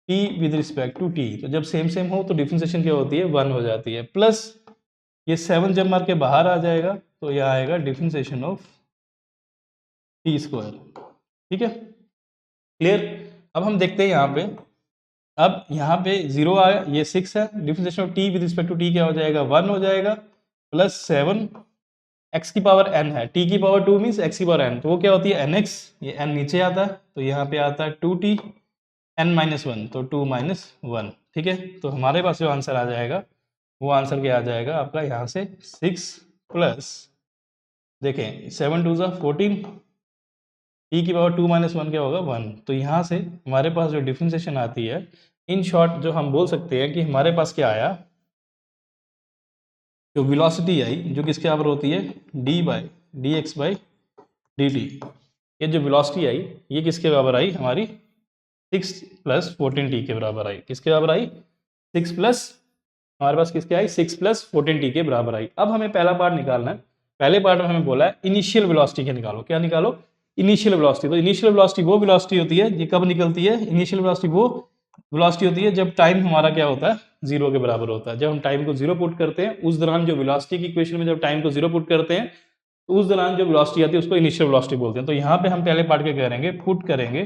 t with respect to t, तो जब सेम सेम हो तो डिफरेंशिएशन क्या होती है 1 हो जाती है, प्लस ये 7 जब मार के बाहर आ जाएगा तो यह आएगा डिफरेंशिएशन ऑफ t स्क्वायर। ठीक है, क्लियर। अब हम देखते हैं यहाँ पे, अब यहाँ पे 0 आया, ये 6 है, differentiation of t with respect to t क्या हो जाएगा 1 हो जाएगा, प्लस 7 x की पावर n है, t की पावर 2 मीन्स x की पावर n, तो वो क्या होती है nx, ये n नीचे आता है तो यहाँ पे आता है 2t n माइनस 1, तो 2 माइनस 1। ठीक है, तो हमारे पास जो आंसर आ जाएगा वो आंसर क्या आ जाएगा आपका, यहाँ से 6 प्लस देखें 7 2 ज़ा 14, t की पावर 2 माइनस 1 क्या होगा 1। तो यहाँ से हमारे पास जो डिफरेंशिएशन आती है, इन शॉर्ट जो हम बोल सकते हैं कि हमारे पास क्या आया, जो वेलोसिटी आई जो किसके बराबर होती है d by D x by D T, ये जो वेलोसिटी आई ये किसके बराबर आई हमारी 6 प्लस 14t के बराबर आई, किसके बराबर आई 6 प्लस, हमारे पास किसके आई 6 प्लस 14t के बराबर आई। अब हमें पहला पार्ट निकालना है, पहले पार्ट में हमें बोला है इनिशियल वेलोसिटी के निकालो, क्या निकालो इनिशियल वेलोसिटी। तो इनिशियल वेलोसिटी वो वेलोसिटी होती है, ये कब निकलती है, इनिशियल वेलोसिटी वो वेलोसिटी होती है जब टाइम हमारा क्या होता है 0 के बराबर होता है। जब हम टाइम को 0 पुट करते हैं उस दौरान जो वेलोसिटी की इक्वेशन में जब टाइम को 0 पुट करते हैं तो उस दौरान जो वेलोसिटी आती है उसको इनिशियल वेलोसिटी बोलते हैं। तो यहाँ पे हम पहले पार्ट के करेंगे, पुट करेंगे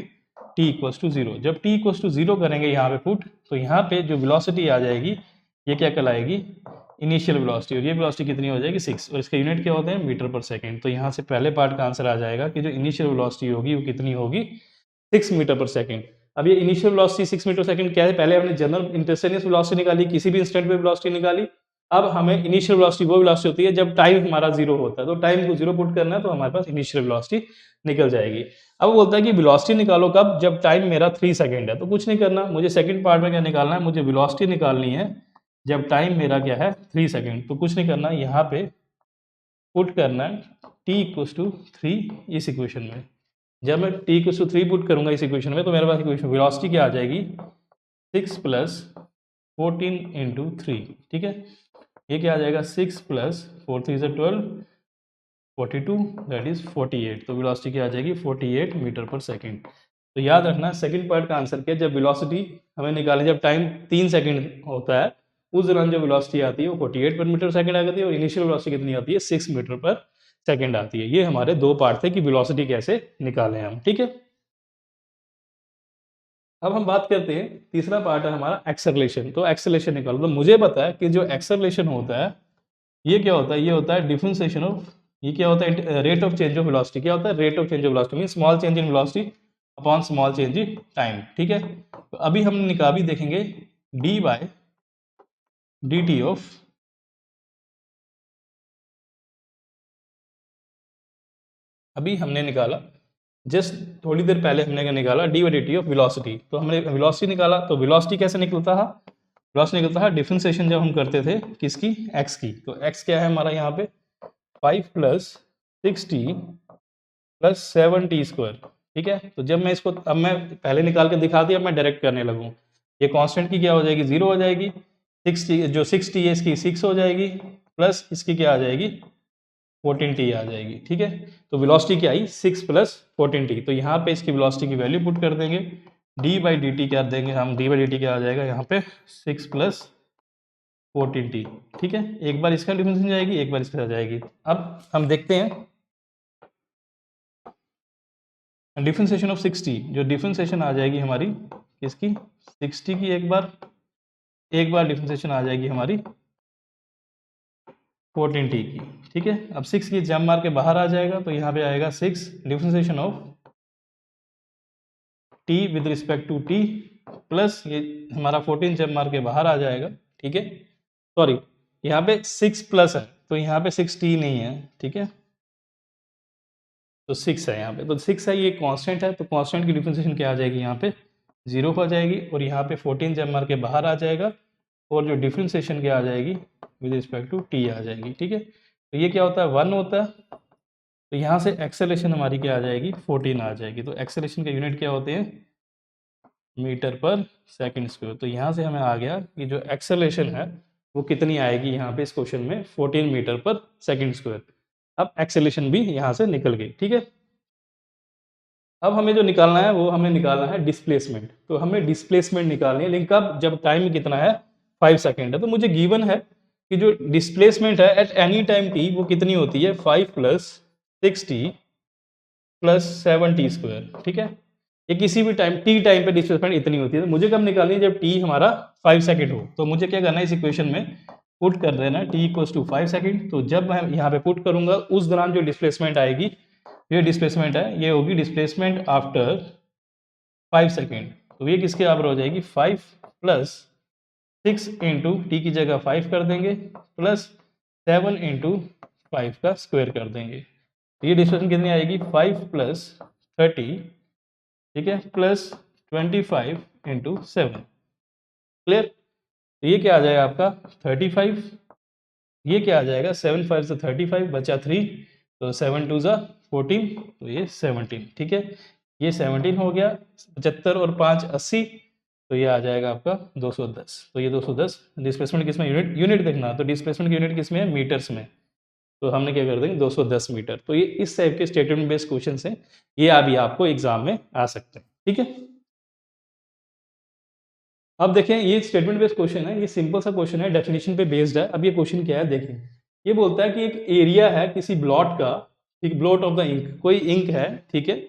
t इक्वल्स टू 0, जब t इक्वल्स टू 0 करेंगे यहाँ पे पुट, तो यहाँ पे जो वेलोसिटी आ जाएगी ये क्या कहलाएगी इनिशियल वेलोसिटी, और ये वेलोसिटी कितनी हो जाएगी 6, और इसका यूनिट क्या होता है मीटर पर सेकंड। तो यहाँ से पहले पार्ट का आंसर आ जाएगा कि जो इनिशियल वेलोसिटी होगी वो कितनी होगी 6 मीटर पर सेकंड। अब ये इनिशियल वेलोसिटी 6 मीटर सेकंड क्या है, पहले हमने जनरल इंस्टेंटेनियस वेलोसिटी निकाली, किसी भी इंस्टेंट पे वेलोसिटी निकाली। अब हमें इनिशियल वेलोसिटी वो वेलोसिटी होती है जब टाइम हमारा 0 होता है, तो टाइम को 0 पुट करना है तो हमारे पास इनिशियल वेलोसिटी निकल जाएगी। अब वो बोलता है कि वेलोसिटी निकालो कब, जब टाइम मेरा 3 सेकंड है। तो कुछ नहीं करना, मुझे सेकंड पार्ट में क्या निकालना है, मुझे वेलोसिटी निकालनी है जब टाइम मेरा क्या है 3 सेकंड। तो कुछ नहीं करना, यहाँ पे पुट करना है t इक्वल्स टू 3 इस इक्वेशन में। जब मैं t इक्वल्स टू 3 पुट करूंगा इस इक्वेशन में तो मेरे पास इक्वेशन वेलोसिटी क्या आ जाएगी 6 प्लस 14 इंटू 3। ठीक है, ये क्या आ जाएगा 6 प्लस 4 3 12 42 दैट इज 48। तो वेलोसिटी क्या आ जाएगी 48 मीटर पर सेकंड। तो याद रखना सेकंड पार्ट का आंसर क्या है, जब वेलोसिटी हमें निकाली जब टाइम 3 सेकंड होता है उस दौरान जो वेलोसिटी आती है वो 48 पर मीटर सेकंड आ जाती है, और इनिशियल वेलोसिटी कितनी आती है 6 मीटर पर सेकंड आती है। ये हमारे दो पार्ट थे कि वेलोसिटी कैसे निकालें हम। ठीक है, अब हम बात करते हैं तीसरा पार्ट है हमारा एक्सेलरेशन। तो एक्सेलरेशन निकालो, तो मुझे पता है कि जो एक्सेलरेशन होता है ये क्या होता है, ये होता है डिफरेंशिएशन ऑफ, ये क्या होता है rate of change of velocity, क्या होता है rate of change of velocity mean small change in velocity upon small change in time. ठीक है, तो अभी हम निकाल देखेंगे d by d t of अभी हमने निकाला जस्ट थोड़ी देर पहले हमने क्या निकाला D by D t of velocity. तो हमने वेलोसिटी निकाला, तो वेलोसिटी कैसे निकलता है, वेलोसिटी निकलता है डिफरेंशिएशन जब हम करते थे किसकी x की। तो x क्या है हमारा यहाँ पे 5 plus 6t plus 7t square. ठीक है, तो जब मैं इसको अब मैं पहले निकाल के दिखा दिया, अब मैं डायरेक्ट करने लगूँ, ये कांस्टेंट की क्या हो जाएगी 0 हो जाएगी, 6t जो 6t है इसकी 6 हो जाएगी, प्लस इसकी क्या आ जाएगी 14t आ जाएगी। ठीक है, तो वेलोसिटी क्या आई 6 + 14t। तो यहाँ पे इसकी वेलोसिटी की वैल्यू पुट कर देंगे, d/dt क्या देंगे हम, d/dt क्या आ जाएगा यहाँ पे 6 + 14t। ठीक है, एक बार इसका डिफरेंशिएशन जाएगी, एक बार इसका जाएगी। अब हम देखते हैं डिफरेंशिएशन ऑफ 60, जो डिफरेंशिएशन आ जाएगी हमारी इसकी 60 की, एक बार डिफरेंशिएशन आ जाएगी हमारी 14t की। ठीक है, अब 6 की जम मार के बाहर आ जाएगा, तो यहाँ पे आएगा 6 differentiation of t with respect to t plus ये हमारा 14 जब मार के बाहर आ जाएगा। ठीक है, सॉरी यहाँ पे 6 प्लस है, तो यहाँ पे 6t नहीं है। ठीक है, तो 6 है यहाँ पे, तो 6 है, ये कांस्टेंट है, तो कांस्टेंट की डिफरेंशिएशन क्या आ जाएगी यहाँ पे 0 हो जाएगी, और यहाँ पे 14 जब मार के बाहर आ जाएगा, और जो डिफरेंशिएशन क्या आ जाएगी विद रिस्पेक्ट टू t आ जाएगी। ठीक है, तो ये क्या होता है 1 होता है, तो यहाँ से एक्सेलरेशन हमारी क्या आ जाएगी 14 आ जाएगी। तो एक्सेलरेशन के यूनिट क्या होते हैं मीटर पर सेकंड स्क्वायर। तो यहाँ से हमें आ गया कि जो एक्सेलरेशन है वो कितनी आएगी यहाँ पे इस क्वेश्चन में 14 मीटर पर सेकंड स्क्वायर। अब एक्सेलरेशन भी यहाँ से निकल गई। ठीक है, अब हमें जो निकालना है वो हमें निकालना है डिस्प्लेसमेंट। तो हमें डिस्प्लेसमेंट निकालनी है, लेकिन कब, जब टाइम कितना है 5 सेकेंड है। तो मुझे गिवन है कि जो डिस्प्लेसमेंट है एट एनी टाइम t वो कितनी होती है 5 + 6t + 7t²। ठीक है, ये किसी भी टाइम t टाइम पे डिस्प्लेसमेंट इतनी होती है। तो मुझे कब निकालनी है, जब t हमारा 5 सेकंड हो। तो मुझे क्या करना है, इस इक्वेशन में पुट कर देना t = 5 सेकंड। तो जब मैं यहाँ पे पुट करूंगा उस दौरान जो डिस्प्लेसमेंट आएगी, ये डिस्प्लेसमेंट है, ये होगी डिस्प्लेसमेंट आफ्टर 5 सेकंड। तो ये किसके बराबर हो जाएगी 5 + 6 इंटू टी की जगह 5 कर देंगे, प्लस 7 इंटू 5 का स्क्वायर कर देंगे। तो ये डिस्प्लेसमेंट कितनी आएगी 5 + 30, ठीक है, प्लस 25 इंटू 7। क्लियर, तो ये क्या आ जाएगा आपका 35, ये क्या आ जाएगा 7 5 से 35 बचा 3, तो 7 2 ज़ा 14, तो ये 17। ठीक है, ये 17 हो गया, 75 और 5 80, तो ये आ जाएगा आपका 210। तो ये 210 डिस्प्लेसमेंट किस में, यूनिट देखना, तो डिस्प्लेसमेंट की यूनिट किस में है मीटर्स में। तो हमने क्या कर देंगे 210 मीटर। तो ये इस टाइप के स्टेटमेंट बेस्ड क्वेश्चन हैं, ये अभी आपको एग्जाम में आ सकते हैं। ठीक है, अब देखें ये स्टेटमेंट बेस्ड क्वेश्चन है, ये सिंपल सा क्वेश्चन है, डेफिनेशन पे बेस्ड है। अब ये क्वेश्चन क्या है देखें, ये बोलता है कि एक एरिया है किसी ब्लॉट का, ठीक, ब्लॉट ऑफ द इंक, कोई इंक है, ठीक है,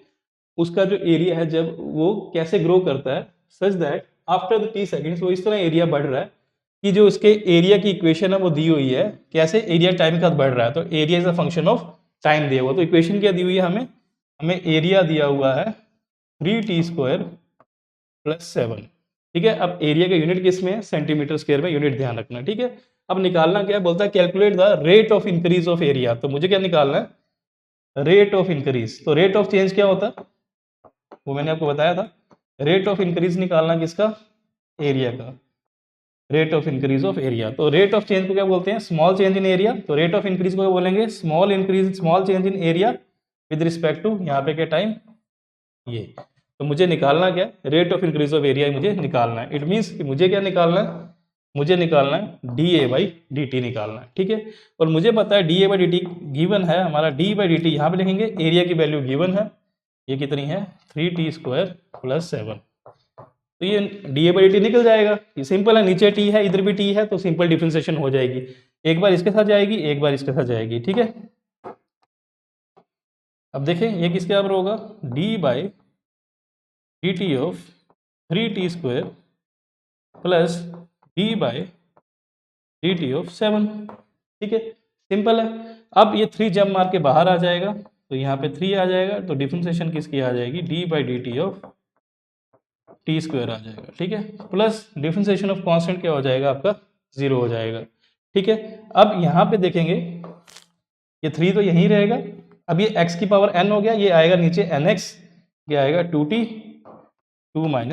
उसका जो एरिया है जब वो कैसे ग्रो करता है such that after the t seconds वो इस तरह एरिया बढ़ रहा है कि जो उसके एरिया की इक्वेशन है वो दी हुई है, कैसे एरिया टाइम के साथ बढ़ रहा है। तो area is a function of time दिया हुआ, तो इक्वेशन क्या दी हुई है हमें, हमें एरिया दिया हुआ है 3t² + 7। ठीक है, अब एरिया का यूनिट किस में है सेंटीमीटर स्क्वायर में, यूनिट ध्यान रखना। ठीक है, अब निकालना क्या है, बोलता है calculate the rate of increase of area. तो मुझे क्या निकालना है रेट ऑफ इंक्रीज। तो रेट ऑफ चेंज क्या होता है वो मैंने आपको बताया था, रेट ऑफ इंक्रीज निकालना किसका, एरिया का, rate of increase of area. तो रेट ऑफ चेंज को क्या बोलते हैं स्मॉल चेंज इन एरिया, तो रेट ऑफ इंक्रीज को बोलेंगे small increase, small change in area with respect to यहाँ पे क्या टाइम ये। तो मुझे निकालना क्या है rate of increase of area, मुझे निकालना है। इट मीन्स कि मुझे क्या निकालना है, मुझे निकालना है dA/dt निकालना है। ठीक है, और मुझे पता है dA/dt गिवन है हमारा, d/dt यहाँ पे लिखेंगे, एरिया की वैल्यू गिवन है, ये कितनी है 3t² + 7। तो ये dA/dt निकल जाएगा, ये सिंपल है, नीचे t है इधर भी t है, तो सिंपल डिफरेंशिएशन हो जाएगी, एक बार इसके साथ जाएगी एक बार इसके साथ जाएगी। ठीक है, अब देखें ये किसके बराबर होगा d/dt of 3t² plus d/dt of 7। ठीक है, सिंपल है। अब ये 3 जब मार के बाहर आ जाएगा, तो यहाँ पे 3 आ जाएगा, तो डिफरेंशिएशन किसकी आ जाएगी d/dt ऑफ t² आ जाएगा। ठीक है, प्लस डिफरेंशिएशन ऑफ कांस्टेंट क्या हो जाएगा आपका 0 हो जाएगा। ठीक है, अब यहाँ पे देखेंगे ये 3 तो यहीं रहेगा, अब ये x की पावर n हो गया, ये आएगा नीचे nx, ये आएगा 2t 2 - 1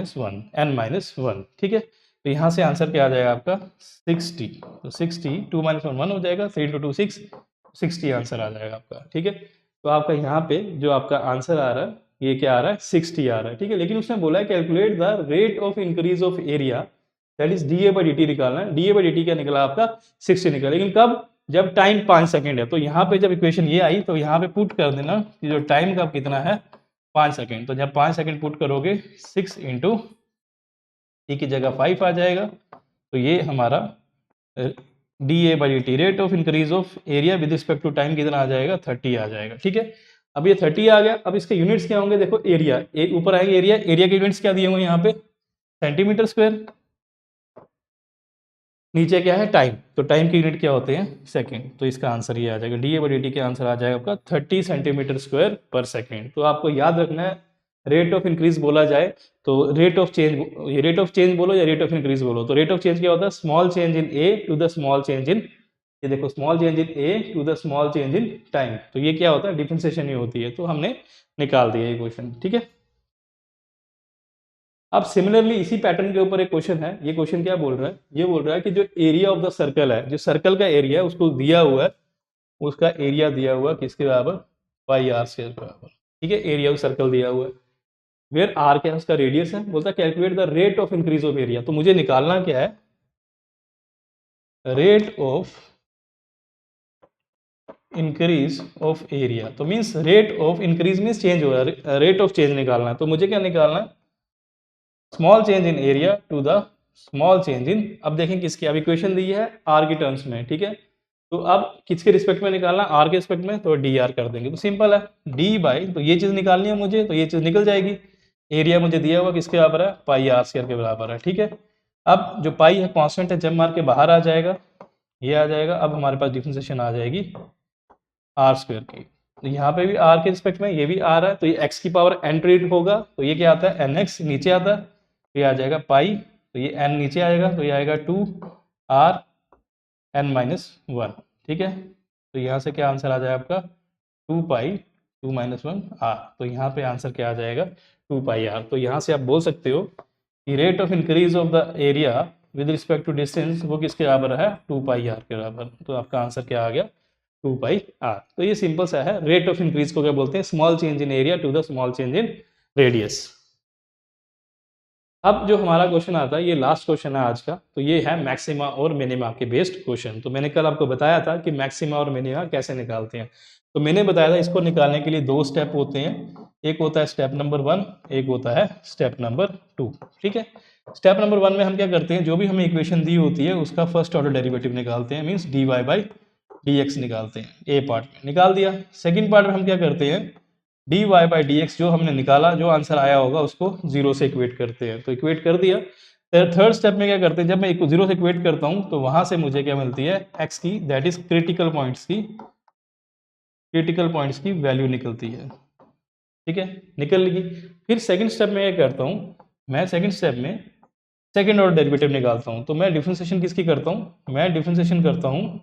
n - 1। ठीक है, तो यहाँ से आंसर क्या आ जाएगा आपका 60। तो 60 2 - 1 1 हो जाएगा, 3 × 2 6, 60 आंसर आ जाएगा आपका। ठीक है, तो आपका यहाँ पे जो आपका आंसर आ रहा है ये क्या आ रहा है 60 आ रहा है। ठीक है, लेकिन उसने बोला है calculate the rate of increase of area, that is dA/dt निकालना है। dA/dt क्या निकला आपका 60 निकला, लेकिन कब जब टाइम 5 सेकंड है। तो यहाँ पे जब इक्वेशन ये आई तो यहाँ पे पुट कर देना कि जो टाइम का कितना है 5 सेकंड। तो जब 5 सेकंड पुट करोगे 6 इंटू टी की जगह 5 आ जाएगा। तो ये हमारा D A by D T rate of increase of area with respect to time कितना आ जाएगा 30 आ जाएगा। ठीक है, अब ये 30 आ गया। अब इसके यूनिट्स क्या होंगे, देखो एरिया ऊपर आएंगे, एरिया के यूनिट्स क्या दिए होंगे यहाँ पे सेंटीमीटर स्क्वायर, नीचे क्या है टाइम, तो टाइम के यूनिट क्या होते हैं सेकंड। तो इसका आंसर ये आ जाएगा D A by D T का आंसर आ जाएगा आपका 30 सेंटीमीटर स्क्वायर पर सेकंड। तो आपको याद रखना है रेट ऑफ इंक्रीज बोला जाए तो रेट ऑफ चेंज बोलो या रेट ऑफ इंक्रीज बोलो, तो रेट ऑफ चेंज क्या होता है small change in A to the small change in, ये देखो small change in A to the small change in time. तो ये क्या होता है डिफरेंशिएशन ही होती है। तो हमने निकाल दिया ये क्वेश्चन। ठीक है, अब सिमिलरली इसी पैटर्न के ऊपर एक क्वेश्चन है। ये क्वेश्चन क्या बोल रहा है, ये बोल रहा है कि जो एरिया ऑफ द सर्कल है, जो सर्कल का एरिया है उसको दिया हुआ है, उसका एरिया दिया हुआ किसके बराबर पाई आर स्क्वायर के बराबर। ठीक है, एरिया ऑफ सर्कल दिया हुआ है, वेयर आर क्या है उसका रेडियस है। बोलता है calculate the rate of increase of area. तो मुझे निकालना क्या है rate of increase of area. तो means rate of increase means change हो रहा है, रेट ऑफ चेंज निकालना है। तो मुझे क्या निकालना है small change in area to the small change in, अब देखें किसकी, अब इक्वेशन दी है आर की टर्म्स में। ठीक है, तो अब किसके रिस्पेक्ट में निकालना आर के रिस्पेक्ट में, तो डी आर कर देंगे। तो सिंपल है डी बाई, तो ये चीज़ निकालनी है मुझे, तो ये चीज़ निकल जाएगी। एरिया मुझे दिया हुआ किसके बराबर है पाई आर स्क्वायर के बराबर है। ठीक है, अब जो पाई है कांस्टेंट है, जब मार के बाहर आ जाएगा ये आ जाएगा। अब हमारे पास डिफरेंशिएशन आ जाएगी आर स्क्वायर की। तो यहाँ पे भी आर के रिस्पेक्ट में ये भी आर है, तो ये एक्स की पावर एन ट्रीट होगा, तो ये क्या आता है एन एक्स नीचे आता है, तो ये आ जाएगा पाई, तो ये एन नीचे आएगा, तो ये आएगा 2 आर एन माइनस 1। ठीक है, तो यहाँ से क्या आंसर आ जाएगा आपका 2 पाई 2 माइनस 1 आर। तो यहाँ पे आंसर क्या आ जाएगा 2 पाई आर। तो यहाँ से आप बोल सकते हो कि rate of increase of the area with respect to distance वो किसके बराबर है 2 पाई आर के बराबर। तो आपका आंसर क्या आ गया 2 पाई आर। तो ये सिंपल सा है, रेट ऑफ इंक्रीज को क्या बोलते हैं small change in area to the small change in radius. अब जो हमारा क्वेश्चन आता है ये लास्ट क्वेश्चन है आज का, तो ये है मैक्सिमा और मिनिमा के बेस्ड क्वेश्चन। तो मैंने कल आपको बताया था कि मैक्सिमा और मिनिमा कैसे निकालते हैं। तो मैंने बताया था इसको निकालने के लिए 2 स्टेप होते हैं, एक होता है स्टेप नंबर 1, एक होता है स्टेप नंबर 2। ठीक है, स्टेप नंबर 1 में हम क्या करते हैं जो भी हमें इक्वेशन दी होती है उसका फर्स्ट ऑर्डर डेरिवेटिव निकालते हैं, means D Y by D X निकालते हैं। ए पार्ट में निकाल दिया। सेकेंड पार्ट में हम क्या करते हैं D Y by D X जो हमने निकाला, जो आंसर आया होगा उसको 0 से इक्वेट करते हैं। तो इक्वेट कर दिया। थर्ड स्टेप में क्या करते हैं जब मैं 0 से इक्वेट करता हूँ तो वहां से मुझे क्या मिलती है एक्स की, दैट इज क्रिटिकल पॉइंट्स की वैल्यू निकलती है। ठीक है, निकल ली। फिर सेकंड स्टेप में क्या करता हूँ मैं सेकंड स्टेप में सेकंड ऑर्डर डेरिवेटिव निकालता हूँ। तो मैं डिफरेंशिएशन किसकी करता हूँ, मैं डिफरेंशिएशन करता हूँ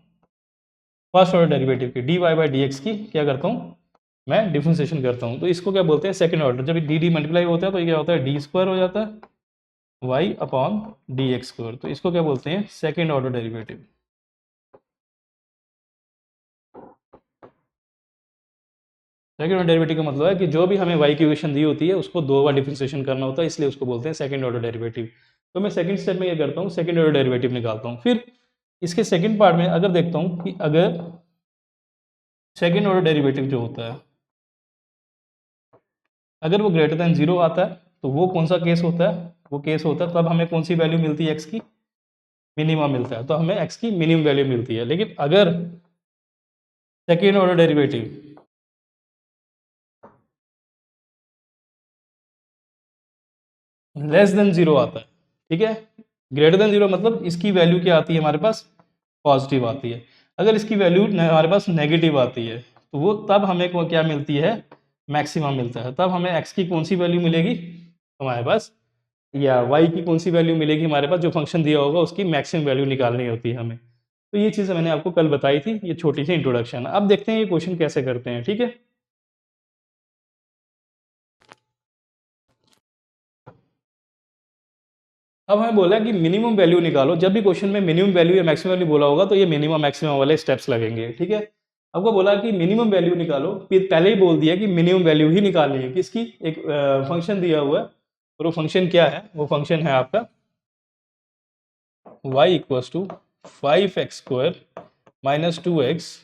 फर्स्ट ऑर्डर डेरिवेटिव की, D Y by D X की क्या करता हूँ मैं डिफरेंशिएशन करता हूँ। तो इसको क्या बोलते हैं सेकंड ऑर्डर। जब डी डी मल्टीप्लाई होता है तो ये क्या होता है डी स्क्वायर हो जाता है Y upon D X square. तो इसको क्या बोलते हैं second order derivative. Second order derivative का मतलब है कि जो भी हमें वाई की इक्वेशन दी होती है उसको 2 बार डिफरेंशिएशन करना होता है, इसलिए उसको बोलते हैं सेकंड ऑर्डर डेरिवेटिव। तो मैं सेकंड स्टेप में क्या करता हूँ सेकंड ऑर्डर डेरिवेटिव निकालता हूँ। फिर इसके सेकंड पार्ट में अगर देखता हूँ कि अगर सेकंड ऑर्डर डेरिवेटिव जो होता है अगर वो ग्रेटर देन 0 आता है तो वो कौन सा केस होता है, वो केस होता है तब हमें कौन सी वैल्यू मिलती है एक्स की मिनिमम मिलता है, तो हमें एक्स की मिनिमम वैल्यू मिलती है। लेकिन अगर second order derivative less than 0 आता है, ठीक है, ग्रेटर देन 0 मतलब इसकी वैल्यू क्या आती है हमारे पास पॉजिटिव आती है। अगर इसकी वैल्यू हमारे पास नेगेटिव आती है तो वो तब हमें क्या मिलती है मैक्सिमम मिलता है। तब हमें एक्स की कौन सी वैल्यू मिलेगी हमारे पास, या वाई की कौन सी वैल्यू मिलेगी हमारे पास, जो फंक्शन दिया होगा उसकी मैक्सिमम वैल्यू निकालनी होती है हमें। तो ये चीज़ मैंने आपको कल बताई थी, ये छोटी सी इंट्रोडक्शन। अब देखते हैं ये क्वेश्चन कैसे करते हैं। ठीक है, अब हमें बोला कि मिनिमम वैल्यू निकालो। जब भी क्वेश्चन में मिनिमम वैल्यू या मैक्सिमम वैल्यू बोला होगा तो ये मिनिमम मैक्सिमम वाले स्टेप्स लगेंगे। ठीक है, आपको बोला कि मिनिमम वैल्यू निकालो, फिर पहले ही बोल दिया कि मिनिमम वैल्यू ही निकालनी है किसकी, एक फंक्शन दिया हुआ है और वो फंक्शन क्या है, वो फंक्शन है आपका y equals to 5x square minus 2x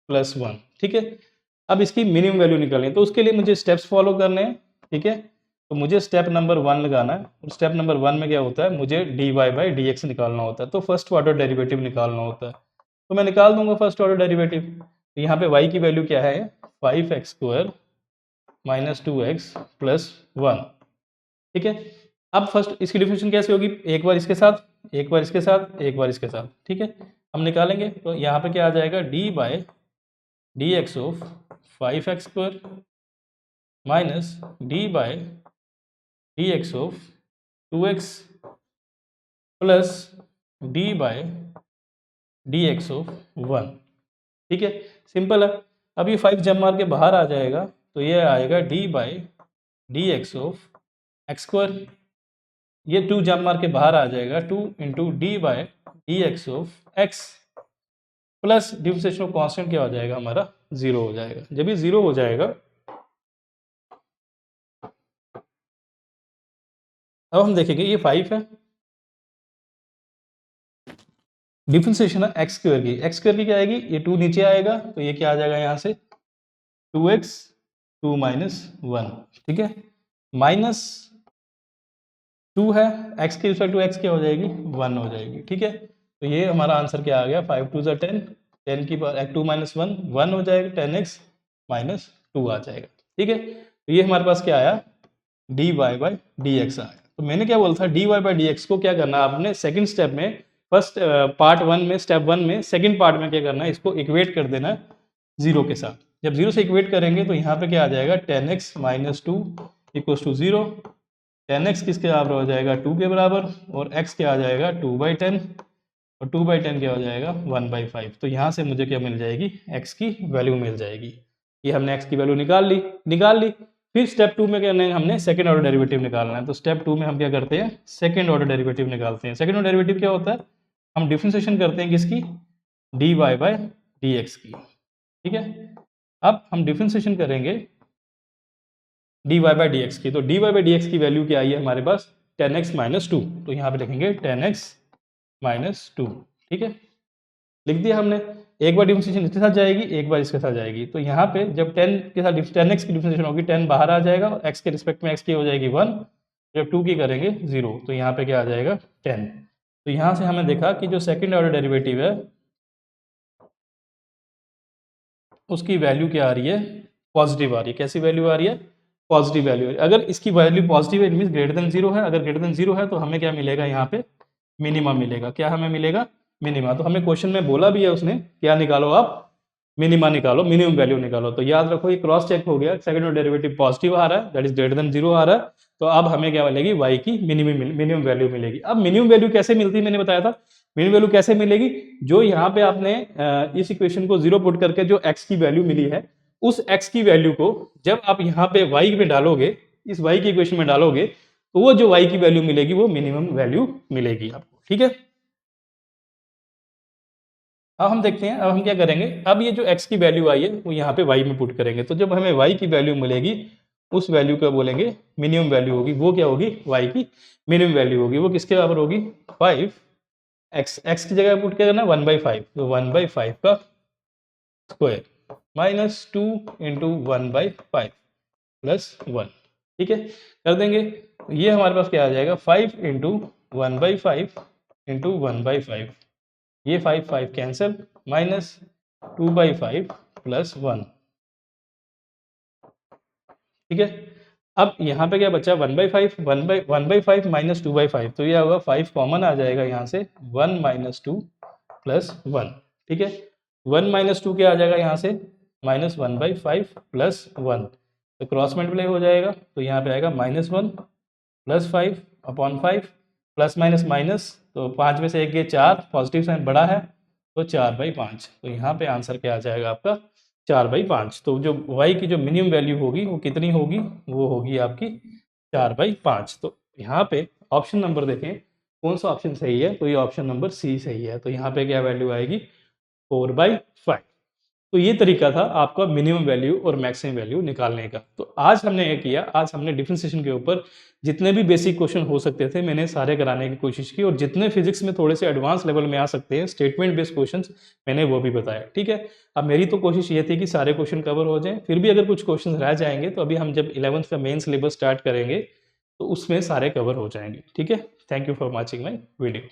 plus 1। ठीक है, अब इसकी मिनिमम वैल्यू निकालनी है, तो उसके लिए मुझे स्टेप्स फॉलो करने हैं। ठीक है, तो मुझे स्टेप नंबर 1 लगाना है, और स्टेप नंबर 1 में क्या होता है, मुझे dy बाई डी एक्स निकालना होता है, तो फर्स्ट ऑर्डर डेरिवेटिव निकालना होता है। तो मैं निकाल दूंगा फर्स्ट ऑर्डर डेरिवेटिव। तो यहाँ पे y की वैल्यू क्या है, 5x² माइनस 2x प्लस 1। ठीक है, अब फर्स्ट इसकी डिफरेंशिएशन कैसे होगी, एक बार इसके साथ, एक बार इसके साथ, एक बार इसके साथ। ठीक है, हम निकालेंगे, तो यहाँ पे क्या आ जाएगा, D by D x of 5x² minus D by D x of 2x plus D by D x of 1। ठीक है, सिंपल है। अब ये 5 जम मार के बाहर आ जाएगा, तो ये आएगा D by D x of x²। ये 2 जम मार के बाहर आ जाएगा, 2 into D by D x of x plus differentiation of constant क्या हो जाएगा हमारा, 0 हो जाएगा। जब ये 0 हो जाएगा, अब हम देखेंगे ये 5 है, डिफरेंशिएशन है x² की क्या आएगी, ये 2 नीचे आएगा, तो ये क्या आ जाएगा यहाँ से 2x 2 माइनस 1। ठीक है, माइनस 2 है, x के रिस्पेक्ट टू x क्या हो जाएगी, 1 हो जाएगी। ठीक है, तो ये हमारा आंसर क्या आ गया, 5 2 10, 10 की पावर 2 माइनस 1 1 हो जाएगा, 10x माइनस 2 आ जाएगा। ठीक है, तो ये हमारे पास क्या आया, dy बाई डी एक्स आया। तो मैंने क्या बोला था, dy बाई डी एक्स को क्या करना है आपने, सेकंड स्टेप में, फर्स्ट पार्ट 1 में, स्टेप 1 में, सेकंड पार्ट में क्या करना है, इसको इक्वेट कर देना है 0 के साथ। जब 0 से इक्वेट करेंगे तो यहाँ पे क्या आ जाएगा, 10x minus 2 equals to 0। 10x किसके बराबर हो जाएगा, 2 के बराबर, और x क्या आ जाएगा 2/10, और 2/10 क्या हो जाएगा 1/5। तो यहाँ से मुझे क्या मिल जाएगी, x की वैल्यू मिल जाएगी। ये हमने x की वैल्यू निकाल ली। फिर स्टेप 2 में क्या करना है, हमने सेकंड ऑर्डर डेरिवेटिव निकालना है। तो स्टेप 2 में हम क्या करते हैं, सेकंड ऑर्डर डेरिवेटिव निकालते हैं। सेकंड ऑर्डर डेरिवेटिव क्या होता है, हम डिफरेंशिएशन करते हैं किसकी, dy बाई डी एक्स की। ठीक है, अब हम डिफरेंशिएशन करेंगे dy बाई डी एक्स की। तो dy बाई डी एक्स की वैल्यू क्या आई है हमारे पास, 10x माइनस 2। तो यहाँ पे लिखेंगे 10x माइनस 2। ठीक है, लिख दिया हमने। एक बार डिफरेंशिएशन इसके साथ जाएगी, एक बार इसके साथ जाएगी। तो यहाँ पे जब 10 के साथ 10x की डिफरेंशिएशन होगी, 10 बाहर आ जाएगा, और x के रिस्पेक्ट में x की हो जाएगी 1, जब 2 की करेंगे 0। तो यहाँ पे क्या आ जाएगा 10। तो यहाँ से हमने देखा कि जो सेकंड ऑर्डर डेरिवेटिव है उसकी वैल्यू क्या आ रही है, पॉजिटिव आ रही है। कैसी वैल्यू आ रही है, पॉजिटिव वैल्यू आ रही है। अगर इसकी वैल्यू पॉजिटिव है, मीन्स ग्रेटर देन 0 है। अगर ग्रेटर देन 0 है तो हमें क्या मिलेगा, यहाँ पे मिनिमा मिलेगा। क्या हमें मिलेगा, मिनिमा। तो हमें क्वेश्चन में बोला भी है उसने, क्या निकालो आप, मिनिमा निकालो, मिनिमम वैल्यू निकालो। तो याद रखो ये क्रॉस चेक हो गया, सेकंड ऑर्डर डेरिवेटिव पॉजिटिव आ रहा है, दैट इज ग्रेटर देन 0 आ रहा है। तो अब हमें क्या मिलेगी, y की मिनिमम वैल्यू मिलेगी। अब मिनिमम वैल्यू कैसे मिलती है, मैंने बताया था मिनिमम वैल्यू कैसे मिलेगी, जो यहाँ पे आपने इस इक्वेशन को 0 पुट करके जो x की वैल्यू मिली है, उस x की वैल्यू को जब आप यहाँ पे y में डालोगे, इस y की इक्वेशन में डालोगे, तो वो जो y की वैल्यू मिलेगी वो मिनिमम वैल्यू मिलेगी आपको। ठीक है, अब हम देखते हैं, अब हम क्या करेंगे, अब ये जो x की वैल्यू आई है वो यहाँ पे y में पुट करेंगे। तो जब हमें y की वैल्यू मिलेगी, उस वैल्यू का बोलेंगे मिनिमम वैल्यू होगी। वो क्या होगी, y की मिनिमम वैल्यू होगी। वो किसके बराबर होगी, 5x की जगह पुट क्या करना, 1/5। तो 1/5 का स्क्वायर माइनस 2 इंटू 1/5 प्लस 1। ठीक है, कर देंगे। तो ये हमारे पास क्या आ जाएगा, 5 इंटू 1/5 इंटू 1/5। ये 5 5 कैंसिल, माइनस 2/5 प्लस 1। ठीक है, अब यहाँ पे क्या बचा, 1/5, 1/5 माइनस 2/5। तो ये होगा 5 कॉमन आ जाएगा यहाँ से, 1 माइनस 2 प्लस 1। ठीक है, 1 माइनस 2 क्या आ जाएगा यहाँ से, माइनस 1/5 प्लस 1। तो क्रॉस मल्टीप्लाई हो जाएगा, तो यहाँ पे आएगा -1 plus 5 upon 5, plus minus minus, तो 5 में से एक ये 4, पॉजिटिव साइन बड़ा है, तो 4/5। तो यहाँ पे आंसर क्या आ जाएगा आपका, 4/5। तो जो y की जो मिनिमम वैल्यू होगी वो कितनी होगी, वो होगी आपकी 4/5। तो यहाँ पे ऑप्शन नंबर देखें कौन सा ऑप्शन सही है, तो ये ऑप्शन नंबर सी सही है। तो यहाँ पे क्या वैल्यू आएगी, 4/5। तो ये तरीका था आपका मिनिमम वैल्यू और मैक्सिमम वैल्यू निकालने का। तो आज हमने ये किया, आज हमने डिफरेंशिएशन के ऊपर जितने भी बेसिक क्वेश्चन हो सकते थे मैंने सारे कराने की कोशिश की, और जितने फिजिक्स में थोड़े से एडवांस लेवल में आ सकते हैं स्टेटमेंट बेस्ड क्वेश्चंस मैंने वो भी बताया। ठीक है, अब मेरी तो कोशिश ये थी कि सारे क्वेश्चन कवर हो जाएं, फिर भी अगर कुछ क्वेश्चन रह जाएंगे तो अभी हम जब 11th का मेन सिलेबस स्टार्ट करेंगे तो उसमें सारे कवर हो जाएंगे। ठीक है, thank you for watching my video.